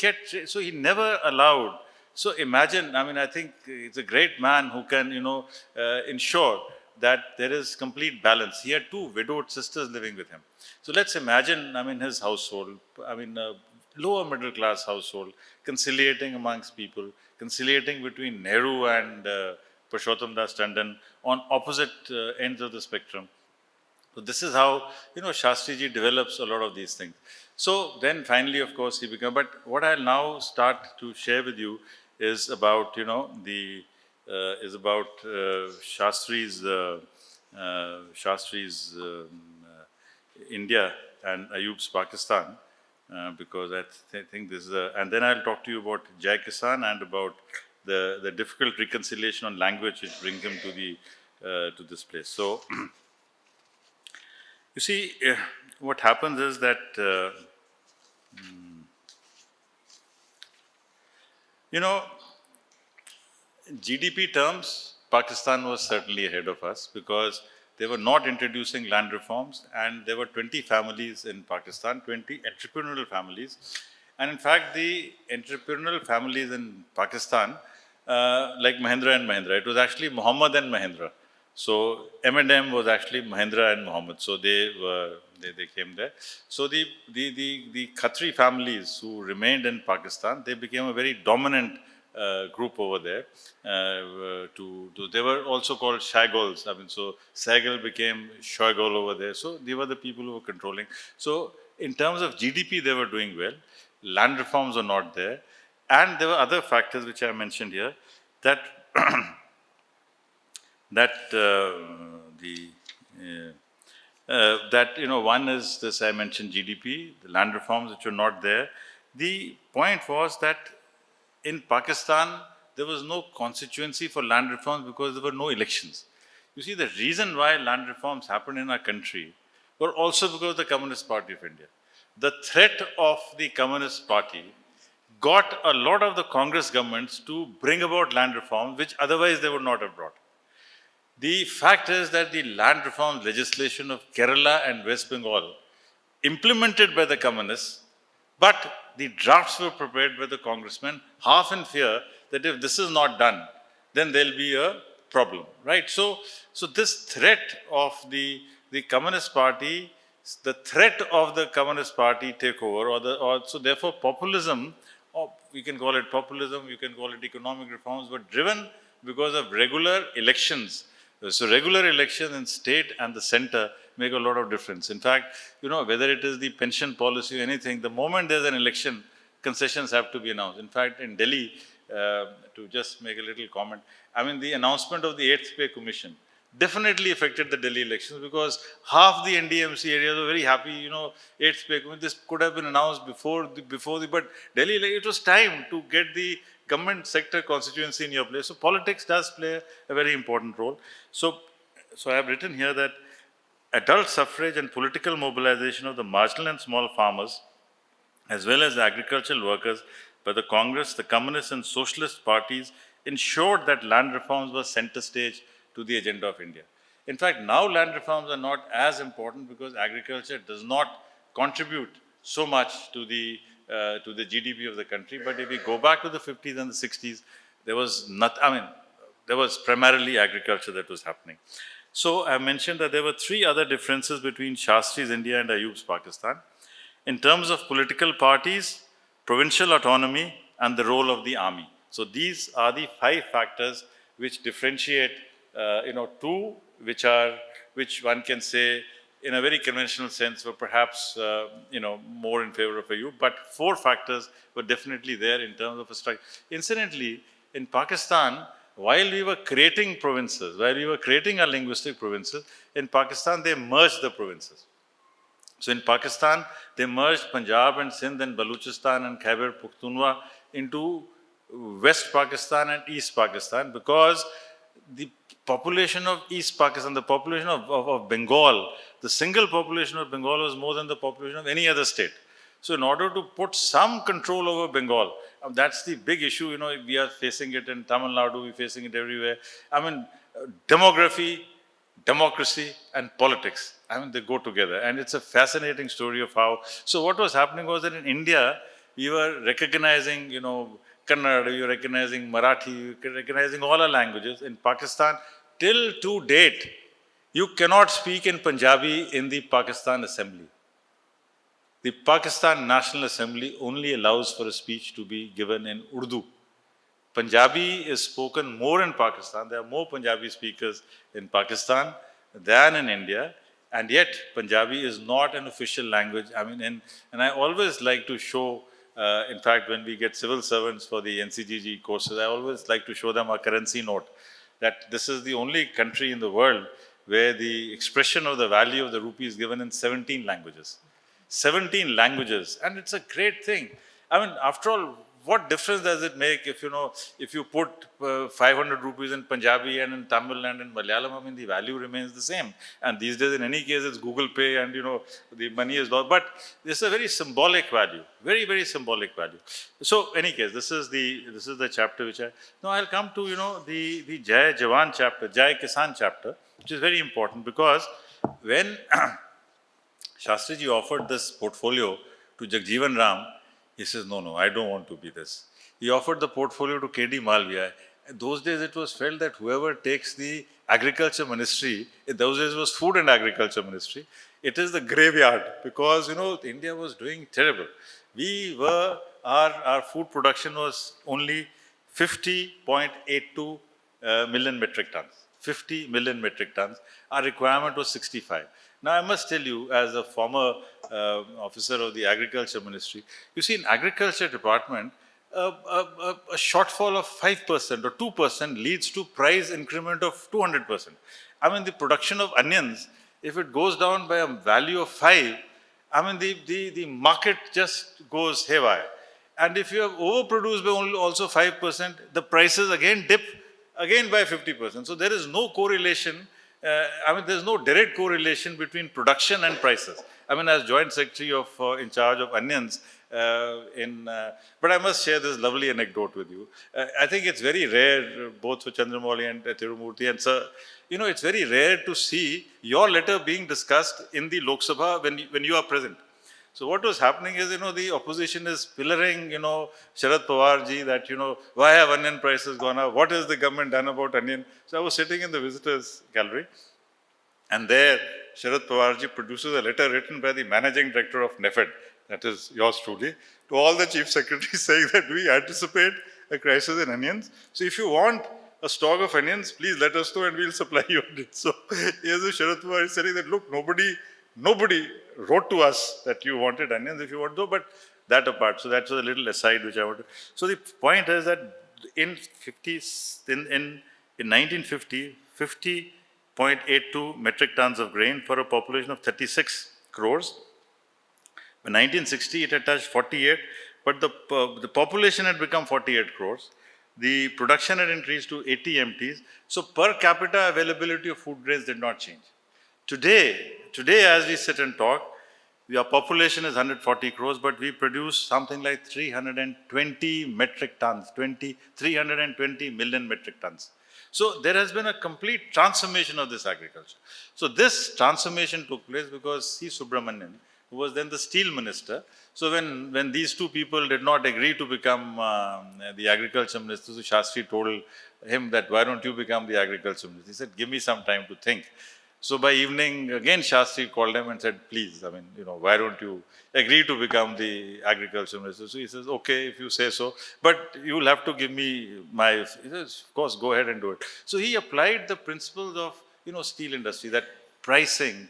so he never allowed. So imagine, I mean, I think it's a great man who can, ensure that there is complete balance. He had two widowed sisters living with him. So let's imagine, I mean, his household, I mean, lower middle class household, conciliating amongst people, conciliating between Nehru and Purushottam Das Tandon on opposite ends of the spectrum. So this is how, Shastriji develops a lot of these things. So then finally, of course, he became, but what I'll now start to share with you is about, Shastri's India and Ayub's Pakistan, because I think this is and then I'll talk to you about Jai Kisan and about the difficult reconciliation on language which brings him to this place. So, you see, what happens is that, GDP terms, Pakistan was certainly ahead of us because they were not introducing land reforms, and there were 20 families in Pakistan, 20 entrepreneurial families. And in fact, the entrepreneurial families in Pakistan, like Mahindra and Mahindra, it was actually Muhammad and Mahindra. So M&M was actually Mahindra and Muhammad. So they came there. So the Khatri families who remained in Pakistan, they became a very dominant group over there. They were also called Shagols. I mean, so Saigal became Shagol over there. So they were the people who were controlling. So in terms of GDP, they were doing well. Land reforms were not there. And there were other factors which I mentioned here, that that one is this, I mentioned GDP, the land reforms which were not there. The point was that in Pakistan, there was no constituency for land reforms because there were no elections. You see, the reason why land reforms happened in our country were also because of the Communist Party of India. The threat of the Communist Party got a lot of the Congress governments to bring about land reforms, which otherwise they would not have brought. The fact is that the land reform legislation of Kerala and West Bengal, implemented by the communists, but the drafts were prepared by the congressmen, half in fear that if this is not done, then there'll be a problem, right? So this threat of the Communist Party, the threat of the Communist Party takeover, so therefore populism, or we can call it populism, you can call it economic reforms, were driven because of regular elections. So regular elections in state and the center make a lot of difference. In fact, whether it is the pension policy or anything, the moment there's an election, concessions have to be announced. In fact, in Delhi, to just make a little comment, I mean, the announcement of the 8th Pay Commission definitely affected the Delhi elections, because half the NDMC areas were very happy, 8th Pay Commission, this could have been announced before but Delhi, it was time to get the government sector constituency in your place. So politics does play a very important role. So I have written here that adult suffrage and political mobilization of the marginal and small farmers, as well as the agricultural workers, by the Congress, the Communist and Socialist parties, ensured that land reforms were center stage to the agenda of India. In fact, now land reforms are not as important because agriculture does not contribute so much to the GDP of the country. But if we go back to the 50s and the 60s, there was primarily agriculture that was happening. So I mentioned that there were three other differences between Shastri's India and Ayub's Pakistan. In terms of political parties, provincial autonomy, and the role of the army. So these are the 5 factors which differentiate, two which one can say in a very conventional sense were perhaps, more in favor of Ayub, but 4 factors were definitely there in terms of a strike. Incidentally, in Pakistan, while we were creating provinces, while we were creating our linguistic provinces, in Pakistan they merged the provinces. So in Pakistan, they merged Punjab and Sindh and Baluchistan and Khyber Pakhtunkhwa into West Pakistan and East Pakistan, because the population of East Pakistan, the population of Bengal, the single population of Bengal was more than the population of any other state. So in order to put some control over Bengal, that's the big issue, we are facing it in Tamil Nadu, we're facing it everywhere. I mean, demography, democracy and politics, they go together. And it's a fascinating story of how. So what was happening was that in India, we were recognizing, Kannada, we were recognizing Marathi, we were recognizing all our languages. In Pakistan, till to date, you cannot speak in Punjabi in the Pakistan Assembly. The Pakistan National Assembly only allows for a speech to be given in Urdu. Punjabi is spoken more in Pakistan. There are more Punjabi speakers in Pakistan than in India. And yet, Punjabi is not an official language. And I always like to show, in fact, when we get civil servants for the NCGG courses, I always like to show them a currency note, that this is the only country in the world where the expression of the value of the rupee is given in 17 languages. 17 languages, and it's a great thing. After all, what difference does it make if you put 500 rupees in Punjabi and in Tamil and in Malayalam? The value remains the same. And these days, in any case, it's Google Pay and the money is lost. But this is a very symbolic value, very, very symbolic value. So, any case, this is the chapter which I'll come to the Jai Jawan chapter, Jai Kisan chapter, which is very important, because when Shastriji offered this portfolio to Jagjeevan Ram, he says, no, I don't want to be this. He offered the portfolio to K.D. Malviya. In those days, it was felt that whoever takes the agriculture ministry, in those days it was food and agriculture ministry, it is the graveyard, because, India was doing terrible. Our food production was only 50.82 million metric tons. 50 million metric tons. Our requirement was 65. Now, I must tell you, as a former officer of the Agriculture Ministry, you see, in Agriculture Department, a shortfall of 5% or 2% leads to price increment of 200%. I mean, the production of onions, if it goes down by a value of 5, I mean, the market just goes haywire. And if you have overproduced by only also 5%, the prices again dip again by 50%. So there is no correlation. I mean, there's no direct correlation between production and prices. I mean, as Joint Secretary of in charge of onions, but I must share this lovely anecdote with you. I think it's very rare, both for Chandramouli and Tirumurthy, and sir, it's very rare to see your letter being discussed in the Lok Sabha when you are present. So what was happening is, the opposition is pillaring, Sharad Pawar ji that, why have onion prices gone up? What has the government done about onion? So I was sitting in the visitors gallery, and there Sharad Pawar ji produces a letter written by the managing director of NEFED, that is yours truly, to all the chief secretaries saying that we anticipate a crisis in onions. So if you want a stock of onions, please let us know and we'll supply you it. So here's the Sharad Pawar is saying that, look, nobody wrote to us that you wanted onions if you want to, but that apart. So that's a little aside which I want to. So the point is that in 1950, 50.82 metric tons of grain for a population of 36 crores. In 1960, it had touched 48, but the population had become 48 crores. The production had increased to 80 MTs. So per capita availability of food grains did not change. Today, as we sit and talk, our population is 140 crores, but we produce something like 320 metric tons, 320 million metric tons. So there has been a complete transformation of this agriculture. So this transformation took place because C. Subramanian, who was then the steel minister. So when these two people did not agree to become the agriculture minister, so Shastri told him that, why don't you become the agriculture minister? He said, give me some time to think. So by evening, again, Shastri called him and said, please, I mean, why don't you agree to become the agriculture minister? So he says, okay, if you say so, but you'll have to give me he says, of course, go ahead and do it. So he applied the principles of, steel industry, that pricing,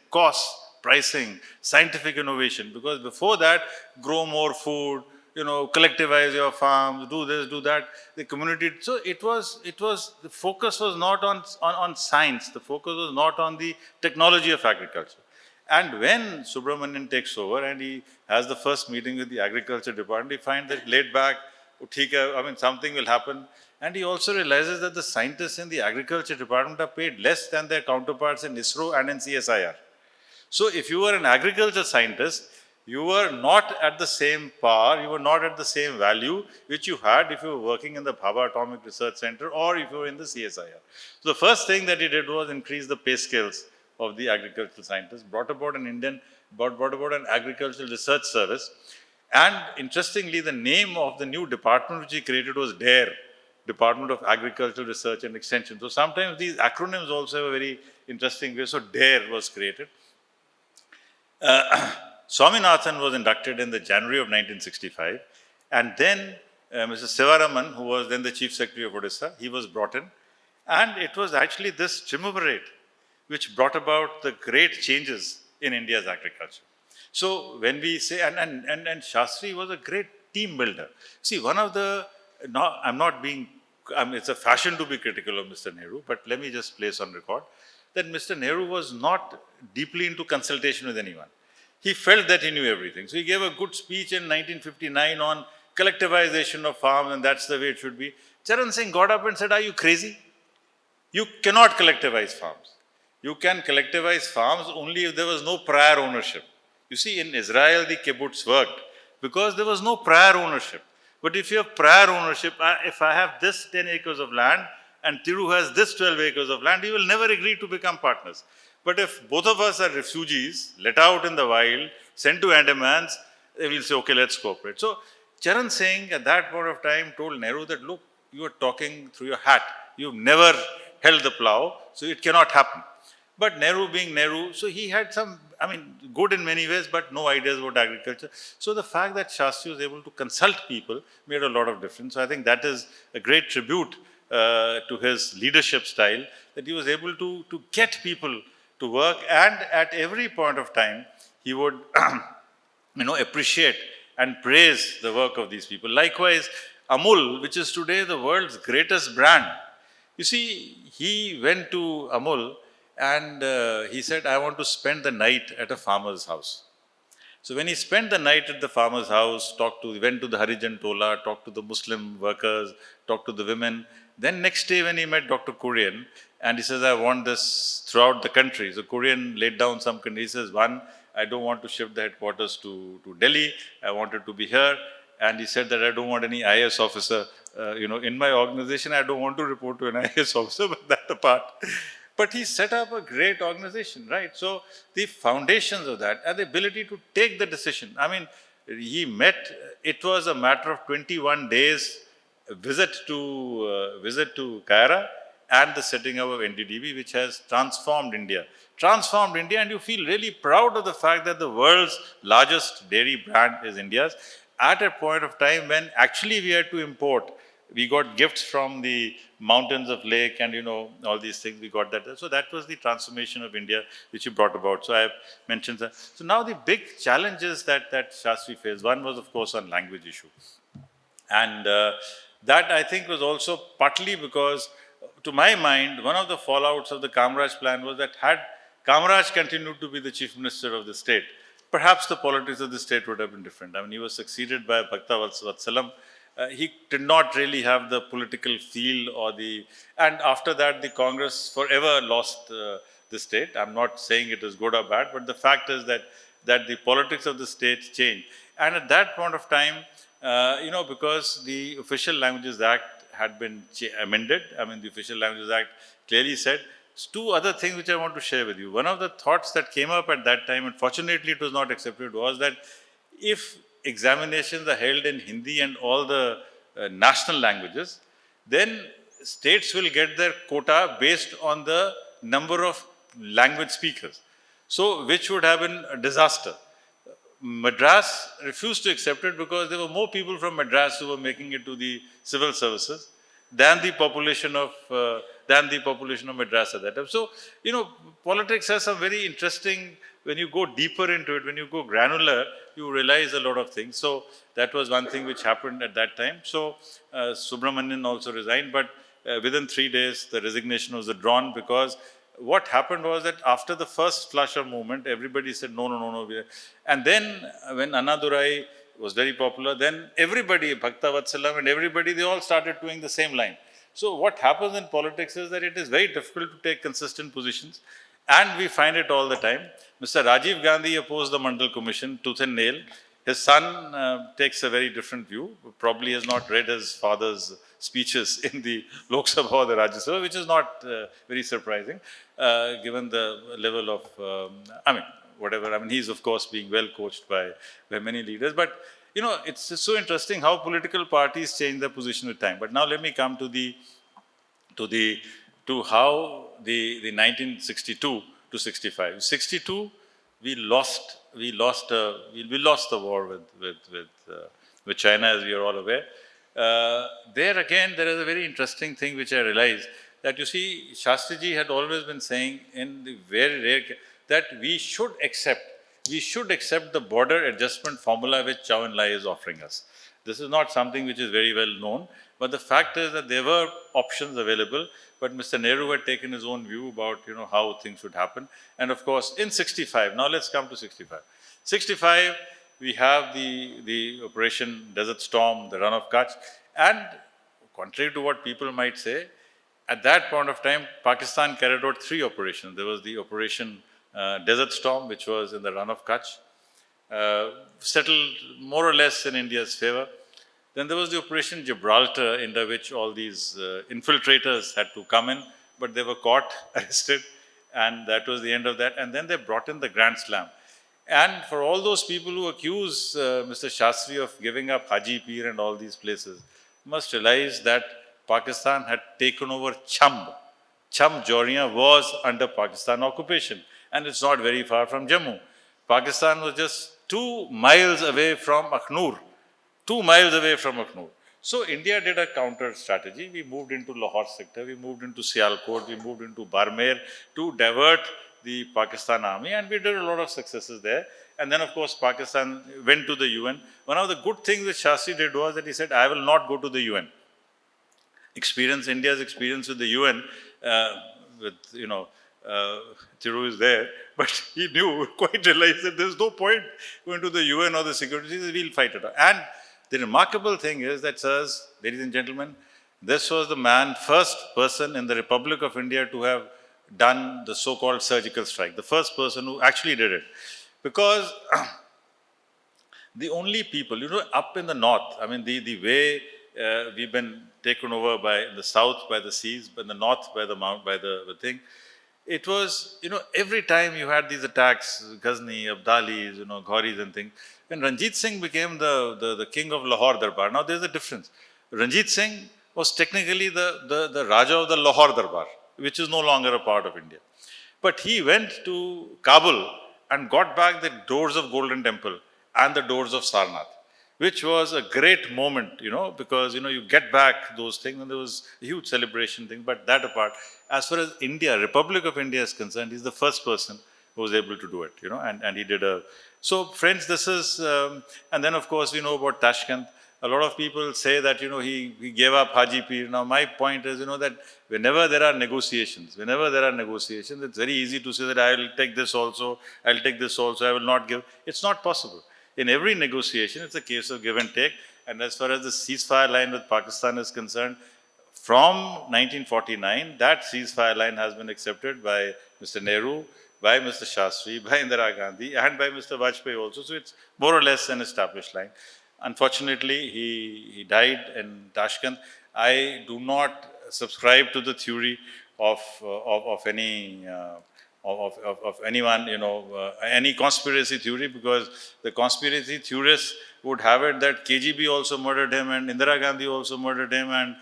pricing, scientific innovation, because before that, grow more food, collectivize your farms, do this, do that, the community. So the focus was not on science, the focus was not on the technology of agriculture. And when Subramanian takes over and he has the first meeting with the agriculture department, he finds that laid back, I mean, something will happen. And he also realizes that the scientists in the agriculture department are paid less than their counterparts in ISRO and in CSIR. So if you were an agriculture scientist, you were not at the same par, you were not at the same value which you had if you were working in the Bhabha Atomic Research Center or if you were in the CSIR. So the first thing that he did was increase the pay scales of the agricultural scientists, brought about an agricultural research service. And interestingly, the name of the new department which he created was DARE, Department of Agricultural Research and Extension. So sometimes these acronyms also have a very interesting way. So DARE was created. Swaminathan was inducted in the January of 1965, and then Mr. Sivaraman, who was then the Chief Secretary of Odisha, he was brought in, and it was actually this triumvirate which brought about the great changes in India's agriculture. So when we say, and Shastri was a great team builder. See, it's a fashion to be critical of Mr. Nehru, but let me just place on record that Mr. Nehru was not deeply into consultation with anyone. He felt that he knew everything. So he gave a good speech in 1959 on collectivization of farms, and that's the way it should be. Charan Singh got up and said, are you crazy? You cannot collectivize farms. You can collectivize farms only if there was no prior ownership. You see, in Israel, the kibbutz worked because there was no prior ownership. But if you have prior ownership, if I have this 10 acres of land and Tiru has this 12 acres of land, he will never agree to become partners. But if both of us are refugees, let out in the wild, sent to Andamans, they will say, okay, let's cooperate. So Charan Singh at that point of time told Nehru that, look, you are talking through your hat. You've never held the plow, so it cannot happen. But Nehru being Nehru, so he had some, good in many ways, but no ideas about agriculture. So the fact that Shastri was able to consult people made a lot of difference. So I think that is a great tribute to his leadership style, that he was able to get people to work, and at every point of time, he would, appreciate and praise the work of these people. Likewise, Amul, which is today the world's greatest brand. You see, he went to Amul and he said, I want to spend the night at a farmer's house. So when he spent the night at the farmer's house, went to the Harijan Tola, talked to the Muslim workers, talked to the women. Then next day when he met Dr. Kurian, and he says, I want this throughout the country. So Kurian laid down some conditions. He says, one, I don't want to shift the headquarters to Delhi. I want it to be here. And he said that I don't want any IS officer, in my organization. I don't want to report to an IS officer, but that apart. But he set up a great organization, right? So the foundations of that and the ability to take the decision. I mean, it was a matter of 21 days visit to Kaira and the setting up of NDDB, which has transformed India. Transformed India, and you feel really proud of the fact that the world's largest dairy brand is India's, at a point of time when actually we had to import. We got gifts from the mountains of lake and, all these things, we got that. So that was the transformation of India which you brought about. So I have mentioned that. So now the big challenges that Shastri faced, one was of course on language issue. And that I think was also partly because, to my mind, one of the fallouts of the Kamaraj plan was that had Kamaraj continued to be the chief minister of the state, perhaps the politics of the state would have been different. I mean, he was succeeded by Bhakta Vatsalam. He did not really have the political feel and after that the Congress forever lost the state. I'm not saying it is good or bad, but the fact is that the politics of the state changed. And at that point of time, because the Official Languages Act had been amended, I mean, the Official Languages Act clearly said, two other things which I want to share with you. One of the thoughts that came up at that time, and fortunately it was not accepted, was that if examinations are held in Hindi and all the national languages, then states will get their quota based on the number of language speakers. So, which would have been a disaster. Madras refused to accept it because there were more people from Madras who were making it to the civil services than the population of Madras at that time. So, politics has some very interesting. When you go deeper into it, when you go granular, you realize a lot of things. So that was one thing which happened at that time. So Subramanian also resigned, but within 3 days, the resignation was withdrawn because what happened was that after the first flush of movement, everybody said, no. And then when Annadurai was very popular, then everybody, Bhakta Vatsalam and everybody, they all started doing the same line. So what happens in politics is that it is very difficult to take consistent positions. And we find it all the time. Mr. Rajiv Gandhi opposed the Mandal Commission, tooth and nail. His son takes a very different view, probably has not read his father's speeches in the Lok Sabha or the Rajya Sabha, which is not very surprising, given the level of, he's of course being well coached by many leaders. But, it's just so interesting how political parties change their position with time. But now let me come to how the 1962 to 65. 62, we lost the war with China, as we are all aware. There again, there is a very interesting thing which I realized, that you see, Shastriji had always been saying in the very rare that we should accept the border adjustment formula which Chow and Lai is offering us. This is not something which is very well known, but the fact is that there were options available, but Mr. Nehru had taken his own view about, how things should happen. And of course, in 65, now let's come to 65. 65, we have the Operation Desert Storm, the Run of Kutch, and contrary to what people might say, at that point of time, Pakistan carried out 3 operations. There was the Operation Desert Storm, which was in the Run of Kutch, settled more or less in India's favor. Then there was the Operation Gibraltar, under which all these infiltrators had to come in, but they were caught, arrested, and that was the end of that. And then they brought in the Grand Slam. And for all those people who accuse Mr. Shastri of giving up Haji Pir and all these places, you must realize that Pakistan had taken over Chamb. Chamb Jauria was under Pakistan occupation, and it's not very far from Jammu. Pakistan was just 2 miles away from Akhnur. 2 miles away from Akhnur. So India did a counter strategy. We moved into Lahore sector, we moved into Sialkot, we moved into Barmer to divert the Pakistan army, and we did a lot of successes there. And then, of course, Pakistan went to the UN. One of the good things that Shastri did was that he said, I will not go to the UN. India's experience with the UN, with, Thiru is there, but he knew, quite realized that there's no point going to the UN or the security, we'll fight it out. And the remarkable thing is that, sirs, ladies and gentlemen, this was the first person in the Republic of India to have done the so-called surgical strike, the first person who actually did it. Because the only people, up in the north, I mean, the way we've been taken over by the south by the seas, by the north by the thing, it was, every time you had these attacks, Ghazni, Abdalis, Ghauris and things, when Ranjit Singh became the king of Lahore Darbar, now there's a difference. Ranjit Singh was technically the Raja of the Lahore Darbar, which is no longer a part of India. But he went to Kabul and got back the doors of Golden Temple and the doors of Sarnath, which was a great moment, because, you get back those things, and there was a huge celebration thing. But that apart, as far as India, Republic of India is concerned, he's the first person who was able to do it, and he did so friends, this is, and then of course, we know about Tashkent. A lot of people say that, he gave up Haji Pir. Now, my point is, that whenever there are negotiations, it's very easy to say that I will take this also, I will not give. It's not possible. In every negotiation, it's a case of give and take. And as far as the ceasefire line with Pakistan is concerned, from 1949, that ceasefire line has been accepted by Mr. Nehru, by Mr. Shastri, by Indira Gandhi, and by Mr. Vajpayee also. So it's more or less an established line. Unfortunately, he died in Tashkent. I do not subscribe to the theory of any of anyone, any conspiracy theory, because the conspiracy theorists would have it that KGB also murdered him, and Indira Gandhi also murdered him, and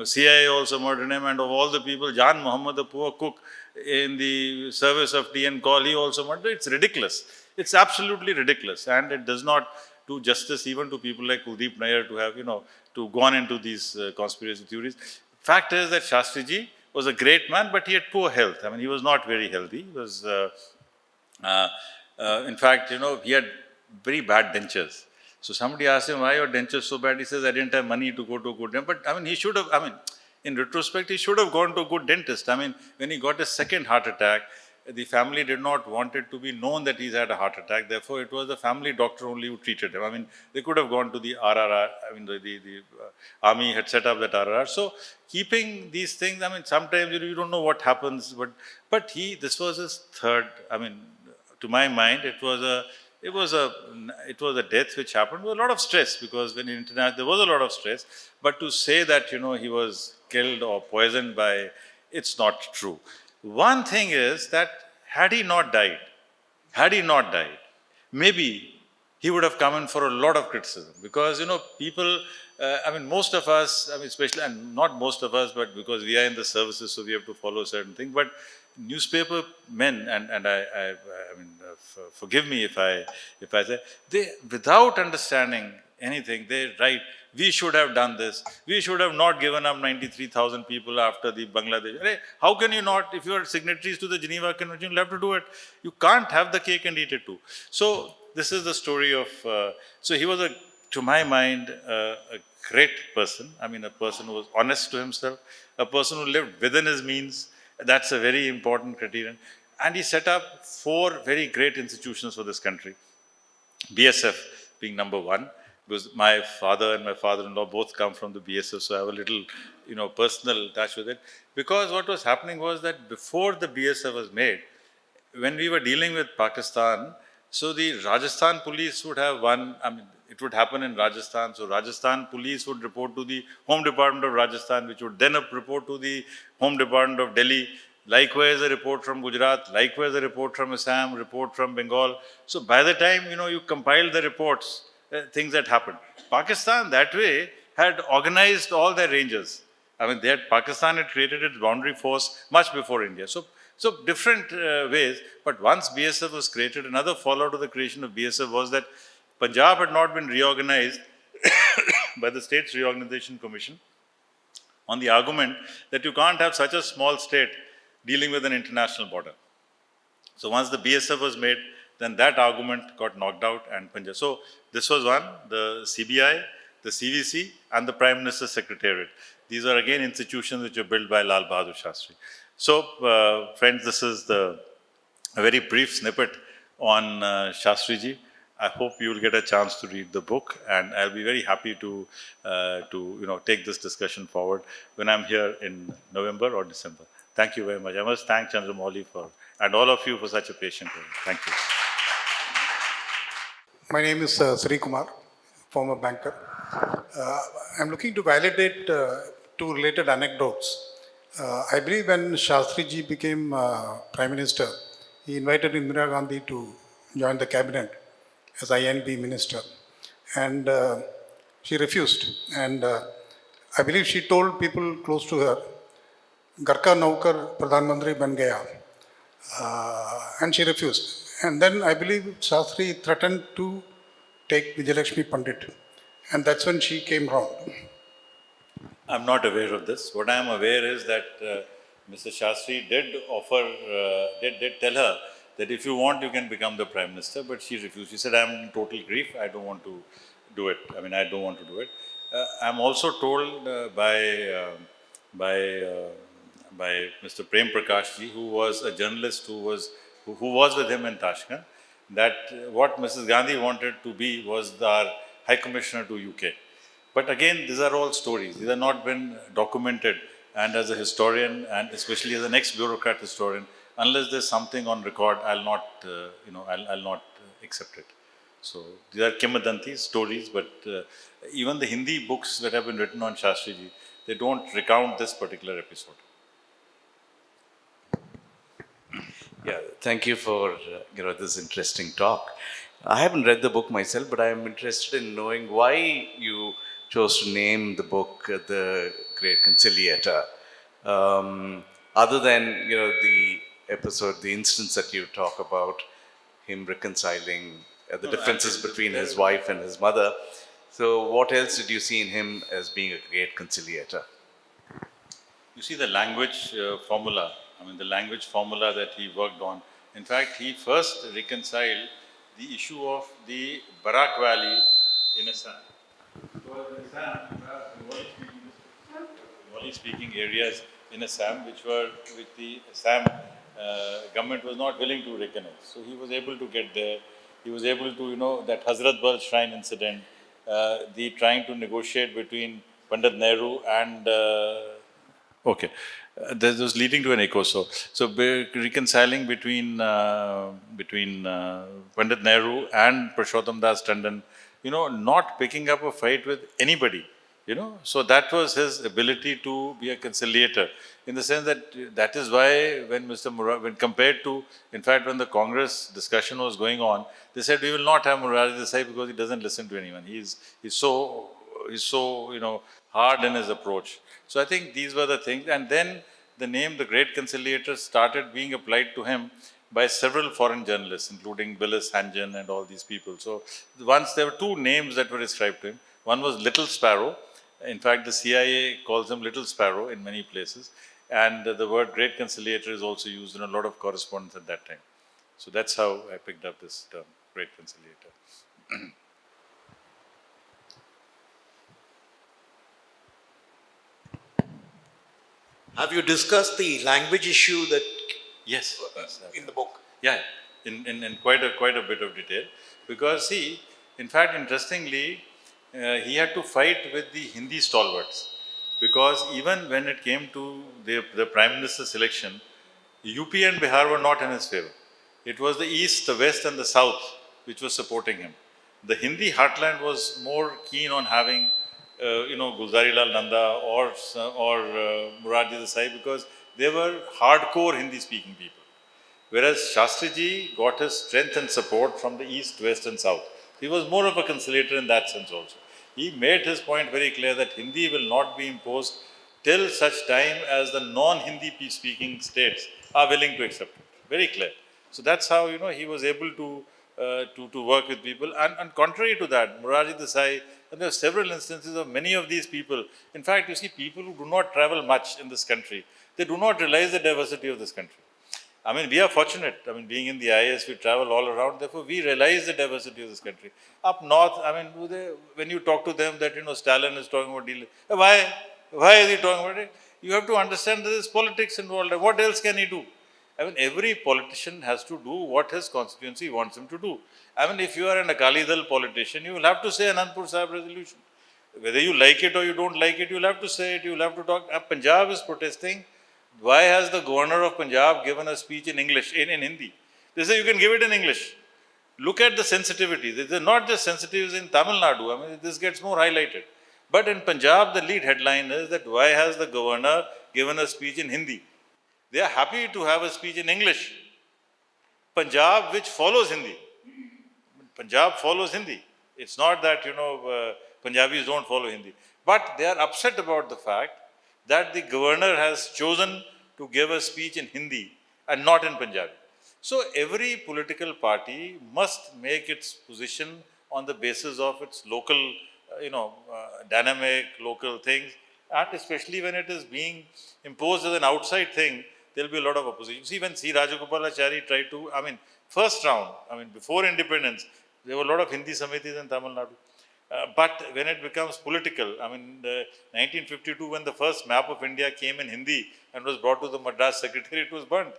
CIA also murdered him, and of all the people, Jan Muhammad, the poor cook in the service of tea and call, he also murdered. It's ridiculous. It's absolutely ridiculous, and it does not do justice even to people like Kuldeep Nair to have, to go on into these conspiracy theories. Fact is that Shastriji was a great man, but he had poor health. I mean, he was not very healthy. He was, in fact, he had very bad dentures. So somebody asked him, why your dentures so bad? He says, I didn't have money to go to a good dentist. But I mean, he should have, in retrospect, he should have gone to a good dentist. I mean, when he got his second heart attack, the family did not want it to be known that he's had a heart attack. Therefore, it was the family doctor only who treated him. I mean, they could have gone to the RRR. I mean, the army had set up that RRR. So, keeping these things, sometimes you don't know what happens. But this was his third. To my mind, it was a death which happened with a lot of stress, because when in international there was a lot of stress. But to say that he was killed or poisoned by, it's not true. One thing is that had he not died, maybe he would have come in for a lot of criticism, because people, most of us, especially, and not most of us, but because we are in the services, so we have to follow certain things. But newspaper men, and forgive me if I say, they, without understanding anything, they write, we should have done this. We should have not given up 93,000 people after the Bangladesh. Hey, how can you not? If you are signatories to the Geneva Convention, you'll have to do it. You can't have the cake and eat it too. So this is the story of, so he was, to my mind, a great person. A person who was honest to himself, a person who lived within his means. That's a very important criterion. And he set up 4 very great institutions for this country. BSF being number 1. Because my father and my father-in-law both come from the BSF, so I have a little, personal touch with it. Because what was happening was that before the BSF was made, when we were dealing with Pakistan, so the Rajasthan police would have it would happen in Rajasthan. So Rajasthan police would report to the Home Department of Rajasthan, which would then report to the Home Department of Delhi. Likewise, a report from Gujarat, likewise a report from Assam, report from Bengal. So by the time, you compile the reports, things that happened. Pakistan, that way, had organized all their ranges. Pakistan had created its boundary force much before India. So different ways. But once BSF was created, another fallout of the creation of BSF was that Punjab had not been reorganized by the States Reorganization Commission on the argument that you can't have such a small state dealing with an international border. So once the BSF was made, then that argument got knocked out and Punjab. So this was one, the CBI, the CVC and the Prime Minister's Secretariat. These are again institutions which were built by Lal Bahadur Shastri. So friends, this is a very brief snippet on Shastri ji. I hope you will get a chance to read the book, and I'll be very happy to take this discussion forward when I'm here in November or December. Thank you very much. I must thank Chandramouli and all of you for such a patient hearing. Thank you. My name is Sri Kumar, former banker. I'm looking to validate two related anecdotes. I believe when Shastri ji became Prime Minister, he invited Indira Gandhi to join the cabinet as INB Minister. And she refused. And I believe she told people close to her, "घर का नौकर प्रधानमंत्री बन गया," and she refused. And then I believe Shastri threatened to take Vijayalakshmi Pandit, and that's when she came round. I'm not aware of this. What I am aware is that Mr. Shastri did offer, did tell her that if you want, you can become the Prime Minister, but she refused. She said, "I'm in total grief. I don't want to do it. I don't want to do it." I'm also told by Mr. Prem Prakash ji, who was a journalist who was with him in Tashkent, that what Mrs. Gandhi wanted to be was our High Commissioner to UK. But again, these are all stories. These have not been documented. And as a historian, and especially as an ex-bureaucrat historian, unless there's something on record, I'll not, I'll not accept it. So these are kimadanti stories, but even the Hindi books that have been written on Shastri ji, they don't recount this particular episode. Yeah, thank you for this interesting talk. I haven't read the book myself, but I am interested in knowing why you chose to name the book The Great Conciliator. Other than the episode, the instance that you talk about, him reconciling the differences between his wife and his mother. So, what else did you see in him as being a great conciliator? You see the language formula. The language formula that he worked on. In fact, he first reconciled the issue of the Barak Valley in Assam. Because in Assam, Bengali-speaking areas in Assam, which the Assam government was not willing to recognize. So he was able to get there. He was able to, that Hazrat Bal shrine incident, the trying to negotiate between Pandit Nehru and okay. This was leading to an echo. So reconciling between Pandit Nehru and Purushottam Das Tandon, not picking up a fight with anybody, So that was his ability to be a conciliator, in the sense that is why when when compared to, in fact, when the Congress discussion was going on, they said we will not have Morarji Desai because he doesn't listen to anyone. He's so hard in his approach. So I think these were the things. And then the name, The Great Conciliator, started being applied to him by several foreign journalists, including Billis, Hanjan and all these people. So once there were two names that were ascribed to him. One was Little Sparrow. In fact, the CIA calls him Little Sparrow in many places. And the word Great Conciliator is also used in a lot of correspondence at that time. So that's how I picked up this term, Great Conciliator. Have you discussed the language issue that Yes, in the book? Yeah, in quite a bit of detail, because see, in fact, interestingly, he had to fight with the Hindi stalwarts, because even when it came to the Prime Minister selection, UP and Bihar were not in his favor. It was the East, the West and the South which was supporting him. The Hindi heartland was more keen on having Gulzari Lal Nanda or Morarji Desai, because they were hardcore Hindi-speaking people. Whereas Shastri ji got his strength and support from the East, West and South. He was more of a conciliator in that sense also. He made his point very clear that Hindi will not be imposed till such time as the non-Hindi speaking states are willing to accept it. Very clear. So that's how he was able to work with people. And contrary to that, Morarji Desai, and there are several instances of many of these people. In fact, you see people who do not travel much in this country, they do not realize the diversity of this country. I mean, we are fortunate. I mean, being in the IS, we travel all around. Therefore, we realize the diversity of this country. Up north, I mean, when you talk to them that, Stalin is talking about deal. Why? Why is he talking about it? You have to understand that there's politics involved. What else can he do? I mean, every politician has to do what his constituency wants him to do. I mean, if you are an Akali Dal politician, you will have to say Anandpur Sahib resolution. Whether you like it or you don't like it, you'll have to say it, you'll have to talk. Punjab is protesting. Why has the governor of Punjab given a speech in English, in Hindi? They say you can give it in English. Look at the sensitivity. They're not just sensitives in Tamil Nadu. I mean, this gets more highlighted. But in Punjab, the lead headline is that why has the governor given a speech in Hindi? They are happy to have a speech in English. Punjab, which follows Hindi. Punjab follows Hindi. It's not that, Punjabis don't follow Hindi. But they are upset about the fact that the governor has chosen to give a speech in Hindi and not in Punjabi. So every political party must make its position on the basis of its local, dynamic, local things. And especially when it is being imposed as an outside thing, there will be a lot of opposition. See, when C. Rajagopalachari tried to, first round, before independence, there were a lot of Hindi Samitis in Tamil Nadu. But when it becomes political, 1952, when the first map of India came in Hindi and was brought to the Madras Secretariat, it was burnt,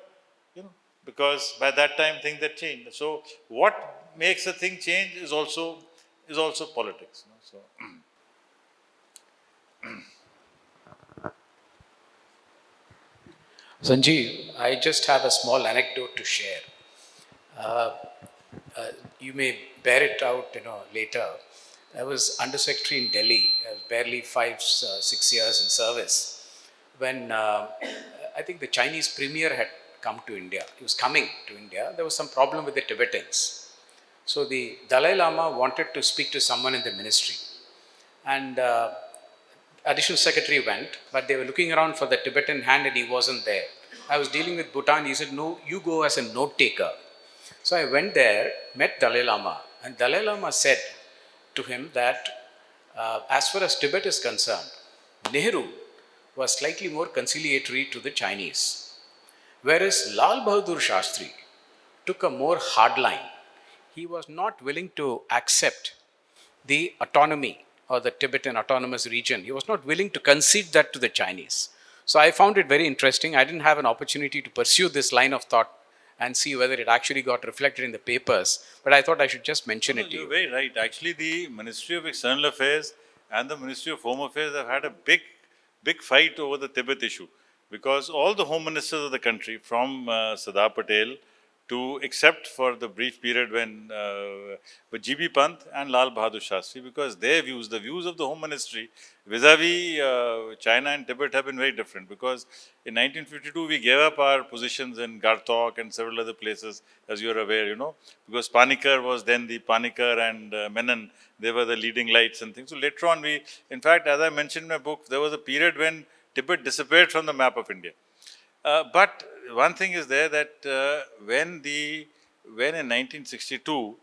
because by that time things had changed. So what makes a thing change is also politics. So. Sanjeev, I just have a small anecdote to share. You may bear it out, later. I was Under Secretary in Delhi. I was barely 6 years in service when I think the Chinese premier had come to India. He was coming to India. There was some problem with the Tibetans. So the Dalai Lama wanted to speak to someone in the ministry. And additional secretary went, but they were looking around for the Tibetan hand and he wasn't there. I was dealing with Bhutan. He said, no, you go as a note taker. So I went there, met Dalai Lama, and Dalai Lama said to him that as far as Tibet is concerned, Nehru was slightly more conciliatory to the Chinese. Whereas Lal Bahadur Shastri took a more hard line. He was not willing to accept the autonomy or the Tibetan autonomous region. He was not willing to concede that to the Chinese. So I found it very interesting. I didn't have an opportunity to pursue this line of thought and see whether it actually got reflected in the papers. But I thought I should just mention it to you. You're very right. Actually, the Ministry of External Affairs and the Ministry of Home Affairs have had a big fight over the Tibet issue, because all the home ministers of the country, from Sardar Patel to, except for the brief period when G.B. Pant and Lal Bahadur Shastri, because their views, the views of the Home Ministry vis-a-vis China and Tibet have been very different. Because in 1952, we gave up our positions in Gartok and several other places, as you are aware, because Panikkar was then the Panikkar and Menon, they were the leading lights and things. So later on, in fact, as I mentioned in my book, there was a period when Tibet disappeared from the map of India. But one thing is there that when in 1962,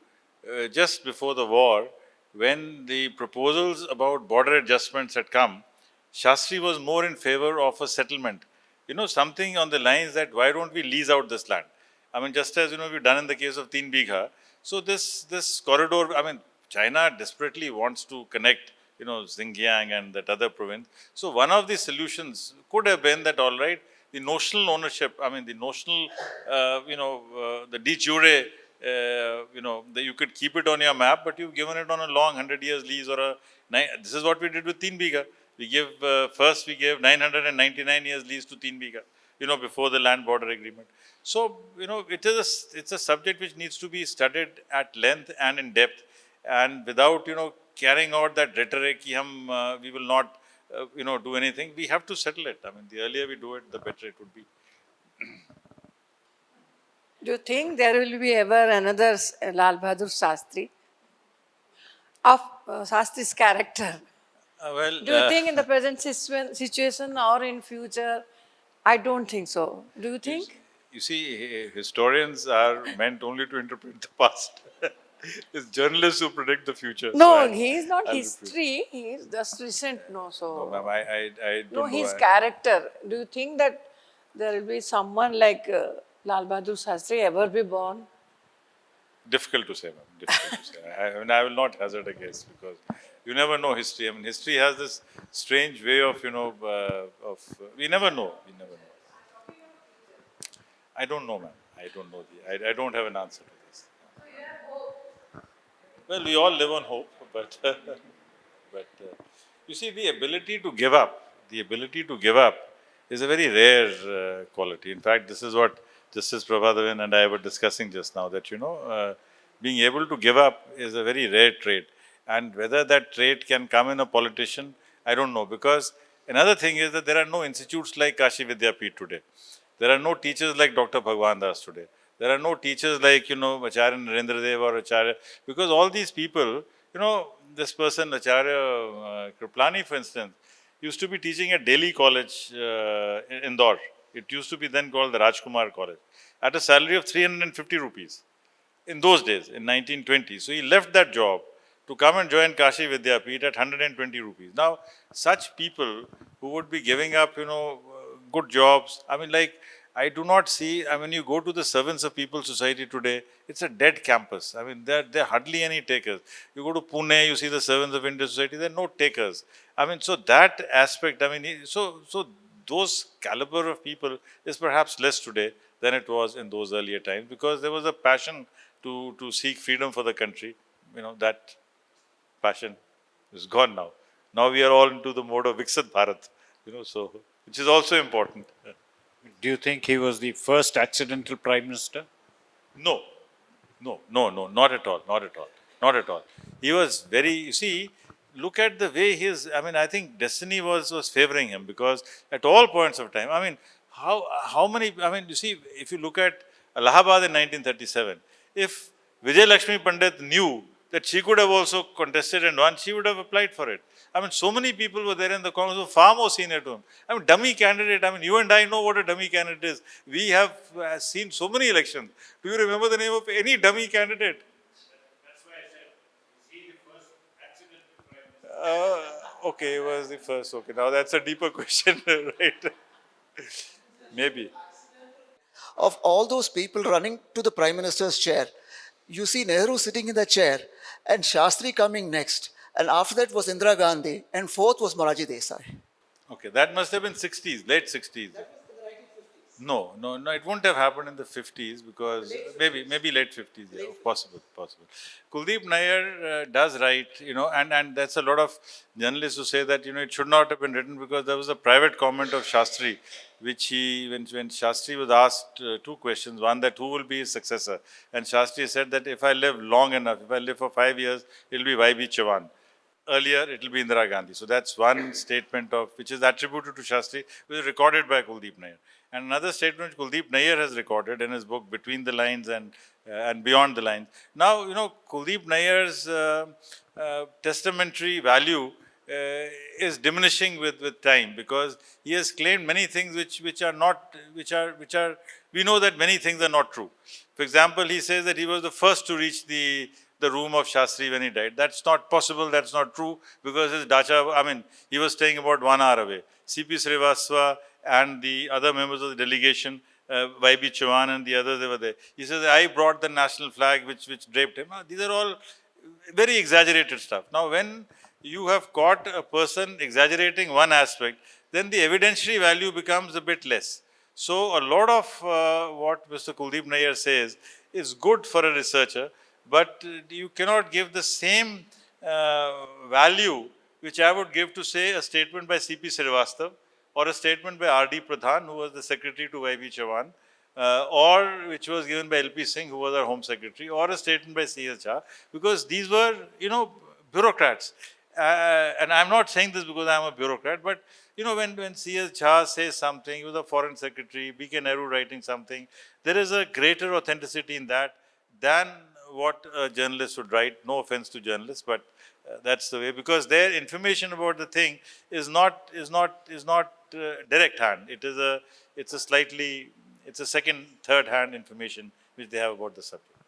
just before the war, when the proposals about border adjustments had come, Shastri was more in favor of a settlement. Something on the lines that why don't we lease out this land? Just as, we've done in the case of Teen Bigha. So this corridor, China desperately wants to connect, Xinjiang and that other province. So one of the solutions could have been that, all right, the notional ownership, the notional, the de jure, that you could keep it on your map, but you've given it on a long 100 years lease or this is what we did with Teen Bigha. First we gave 999 years lease to Teen Bigha, before the land border agreement. So, it's a subject which needs to be studied at length and in depth, and without, carrying out that rhetoric, we will not, do anything. We have to settle it. The earlier we do it, the better it would be. Do you think there will be ever another Lal Bahadur Shastri of Shastri's character? Do you think in the present situation or in future? I don't think so. Do you think? You see, historians are meant only to interpret the past. It's journalists who predict the future. No, So he is not I'll history. He is just recent. No, so. No, ma'am, I don't No, know. his character. Do you think that there will be someone like Lal Bahadur Shastri ever be born? Difficult to say, ma'am. Difficult to say. I will not hazard a guess because you never know history. I mean, history has this strange way of, we never know. We never know. I don't know, ma'am. I don't know. I don't have an answer to this. Well, we all live on hope, but you see, the ability to give up is a very rare quality. In fact, this is what Justice Prabhadavan and I were discussing just now, that, being able to give up is a very rare trait. And whether that trait can come in a politician, I don't know. Because another thing is that there are no institutes like Kashi Vidyapeeth today. There are no teachers like Dr. Bhagwan Das today. There are no teachers like, Acharya Narendra Dev or Acharya, because all these people, this person, Acharya Kriplani, for instance, used to be teaching at Delhi College in Indore. It used to be then called the Rajkumar College, at a salary of 350 rupees in those days, in 1920. So he left that job to come and join Kashi Vidyapeeth at 120 rupees. Now, such people who would be giving up, good jobs, I do not see, you go to the Servants of People Society today, it's a dead campus. There are hardly any takers. You go to Pune, you see the Servants of India Society, there are no takers. So that aspect, so those caliber of people is perhaps less today than it was in those earlier times, because there was a passion to seek freedom for the country. That passion is gone now. Now we are all into the mode of Viksit Bharat, which is also important. Do you think he was the first accidental prime minister? No, not at all, not at all, not at all. He was very, you see, look at the way I think destiny was favoring him, because at all points of time, how many, you see, if you look at Allahabad in 1937, if Vijay Lakshmi Pandit knew that she could have also contested and won, she would have applied for it. So many people were there in the Congress who were far more senior to him. Dummy candidate, you and I know what a dummy candidate is. We have seen so many elections. Do you remember the name of any dummy candidate? That's why I said, is he the first accidental prime minister? Okay, he was the first. Okay, now that's a deeper question, right? Maybe. Of all those people running to the Prime Minister's chair, you see Nehru sitting in the chair and Shastri coming next. And after that was Indira Gandhi, and fourth was Moraji Desai. Okay, that must have been 60s, late 60s. No, it wouldn't have happened in the 50s, because maybe late 50s, yeah, possible. Kuldeep Nair does write, and that's a lot of journalists who say that, it should not have been written, because there was a private comment of Shastri, which when Shastri was asked two questions, one, that who will be his successor, and Shastri said that if I live long enough, if I live for 5 years, it will be Y.B. Chavan. Earlier, it will be Indira Gandhi. So that's one statement which is attributed to Shastri, which is recorded by Kuldeep Nair. And another statement which Kuldeep Nair has recorded in his book Between the Lines and Beyond the Lines. Now, Kuldeep Nair's testamentary value is diminishing with time, because he has claimed many things which are we know that many things are not true. For example, he says that he was the first to reach the room of Shastri when he died. That's not possible, that's not true, because his dacha, he was staying about 1 hour away. C.P. Srivastava and the other members of the delegation, Y.B. Chavan and the others, they were there. He says, I brought the national flag which draped him. These are all very exaggerated stuff. Now, when you have caught a person exaggerating one aspect, then the evidentiary value becomes a bit less. So, a lot of what Mr. Kuldeep Nair says is good for a researcher, but you cannot give the same value which I would give to, say, a statement by C.P. Srivastava, or a statement by R.D. Pradhan, who was the secretary to Y.B. Chavan, or which was given by L.P. Singh, who was our home secretary, or a statement by C.S. Jha, because these were, bureaucrats. And I'm not saying this because I'm a bureaucrat, but, when C.S. Jha says something, he was a foreign secretary, B.K. Nehru writing something, there is a greater authenticity in that than what a journalist would write. No offense to journalists, but that's the way, because their information about the thing is not direct hand. It's a second, third hand information which they have about the subject.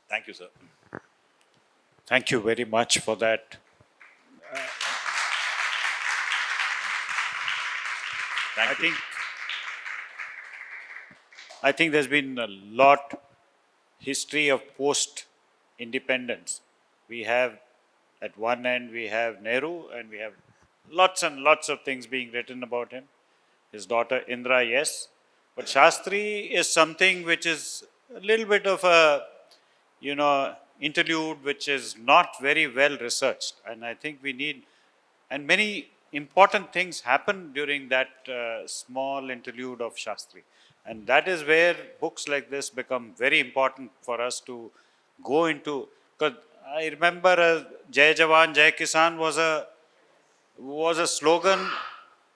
Thank you, sir. Thank you very much for that. Thank I you. think I think there's been a lot history of post-independence. We have at one end we have Nehru, and we have lots and lots of things being written about him. His daughter Indira, yes, but Shastri is something which is a little bit of a interlude which is not very well researched, and I think we need, and many important things happen during that small interlude of Shastri. And that is where books like this become very important for us to go into. Because I remember Jai Jawan, Jai Kisan was a slogan.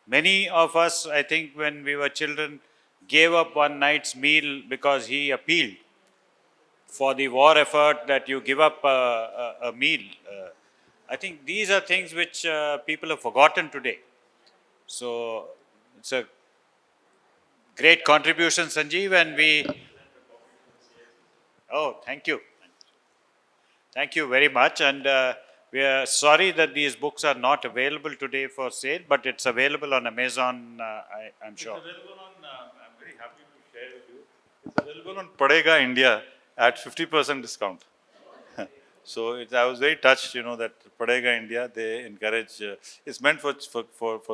Many of us, I think, when we were children, gave up one night's meal because he appealed for the war effort that you give up a meal. I think these are things which people have forgotten today. So it's a great contribution, Sanjeev, and thank you. Thank you very much. And we are sorry that these books are not available today for sale, but it's available on Amazon, I'm sure. It's available on, I'm very happy to share with you. It's available on Padega India at 50% discount. So I was very touched, that Padega India, they encourage, it's meant for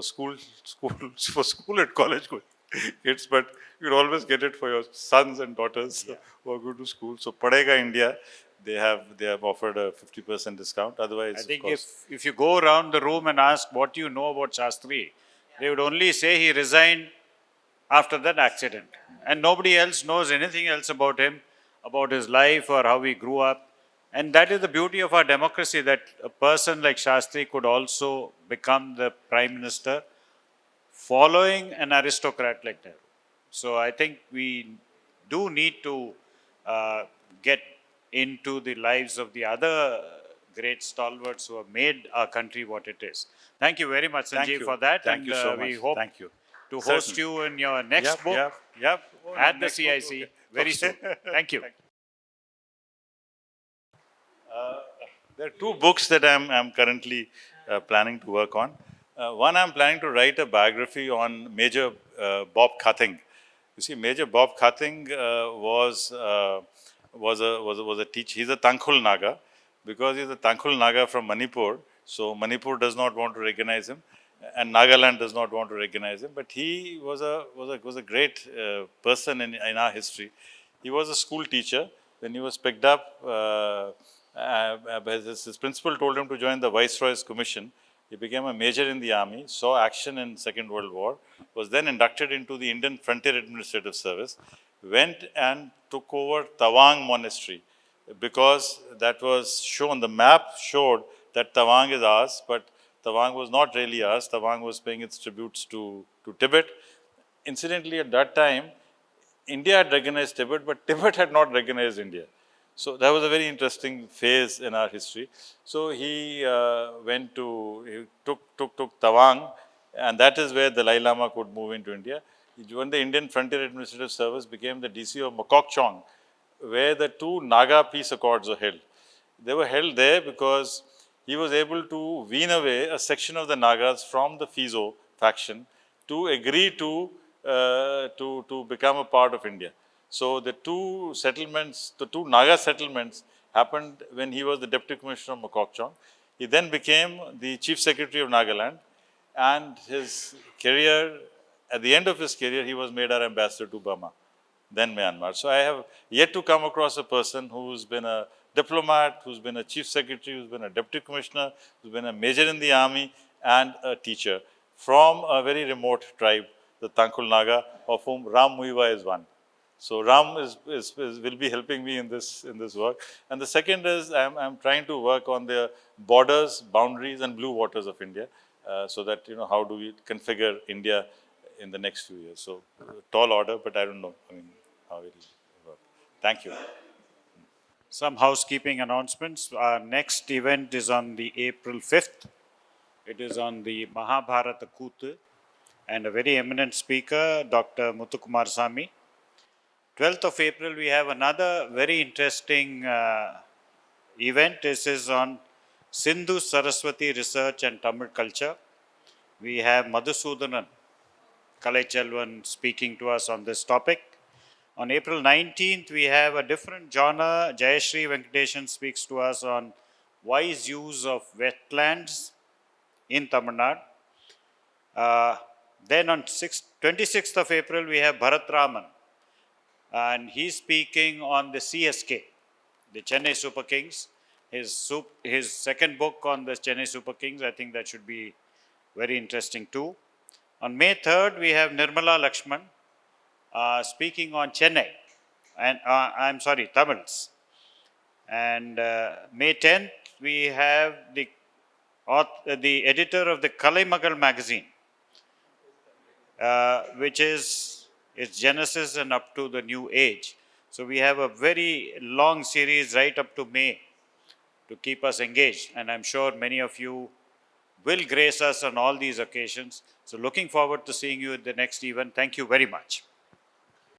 school for school and college going kids, but you'll always get it for your sons and daughters who are going to school. So Padega India, they have offered a 50% discount. Otherwise, I think of course, if you go around the room and ask what do you know about Shastri, they would only say he resigned after that accident. And nobody else knows anything else about him, about his life or how he grew up. And that is the beauty of our democracy, that a person like Shastri could also become the Prime Minister following an aristocrat like Nehru. So I think we do need to get into the lives of the other great stalwarts who have made our country what it is. Thank you very much, thank Sanjeev, you. for that. Thank you so much. We hope Thank you. to host Certainly. you in your next book Yep. Oh, at the next book, CIC okay. very Okay. soon. Thank you. There are two books that I'm currently planning to work on. One, I'm planning to write a biography on Major Bob Khating. You see, Major Bob Khating was a teacher. He's a Tangkhul Naga, because he's a Tangkhul Naga from Manipur. So Manipur does not want to recognize him, and Nagaland does not want to recognize him. But he was a great person in our history. He was a school teacher. When he was picked up, his principal told him to join the Viceroy's Commission. He became a major in the army, saw action in Second World War, was then inducted into the Indian Frontier Administrative Service, went and took over Tawang Monastery, because that was shown, the map showed that Tawang is ours, but Tawang was not really ours. Tawang was paying its tributes to Tibet. Incidentally, at that time, India had recognized Tibet, but Tibet had not recognized India. So that was a very interesting phase in our history. So he took Tawang, and that is where the Dalai Lama could move into India. He joined the Indian Frontier Administrative Service, became the DC of Mokokchung, where the two Naga peace accords were held. They were held there because he was able to wean away a section of the Nagas from the Fizo faction to agree to become a part of India. So the two Naga settlements happened when he was the Deputy Commissioner of Mokokchung. He then became the Chief Secretary of Nagaland, and his career, at the end of his career, he was made our ambassador to Burma, then Myanmar. So I have yet to come across a person who's been a diplomat, who's been a Chief Secretary, who's been a Deputy Commissioner, who's been a major in the army, and a teacher from a very remote tribe, the Tangkhul Naga, of whom Ram Muiwa is one. So Ram will be helping me in this work. And the second is I'm trying to work on the borders, boundaries, and blue waters of India, so that how do we configure India in the next few years. So tall order, but I don't know. How it will work. Thank you. Some housekeeping announcements. Our next event is on the April 5th. It is on the Mahabharata Kooth, and a very eminent speaker, Dr. Muthukumar Sami. 12th of April, we have another very interesting event. This is on Sindhu Saraswati research and Tamil culture. We have Madhusudanan Kalaichelvan speaking to us on this topic. On April 19th, we have a different genre. Jayashree Venkateshan speaks to us on wise use of wetlands in Tamil Nadu. Then on 26th of April, we have Bharat Raman, and he's speaking on the CSK, the Chennai Super Kings. His second book on the Chennai Super Kings, I think that should be very interesting too. On May 3rd, we have Nirmala Lakshman speaking on Chennai, and Tamils. And May 10th, we have the editor of the Kalaimagal magazine, which is its genesis and up to the new age. So we have a very long series right up to May to keep us engaged, and I'm sure many of you will grace us on all these occasions. So looking forward to seeing you at the next event. Thank you very much.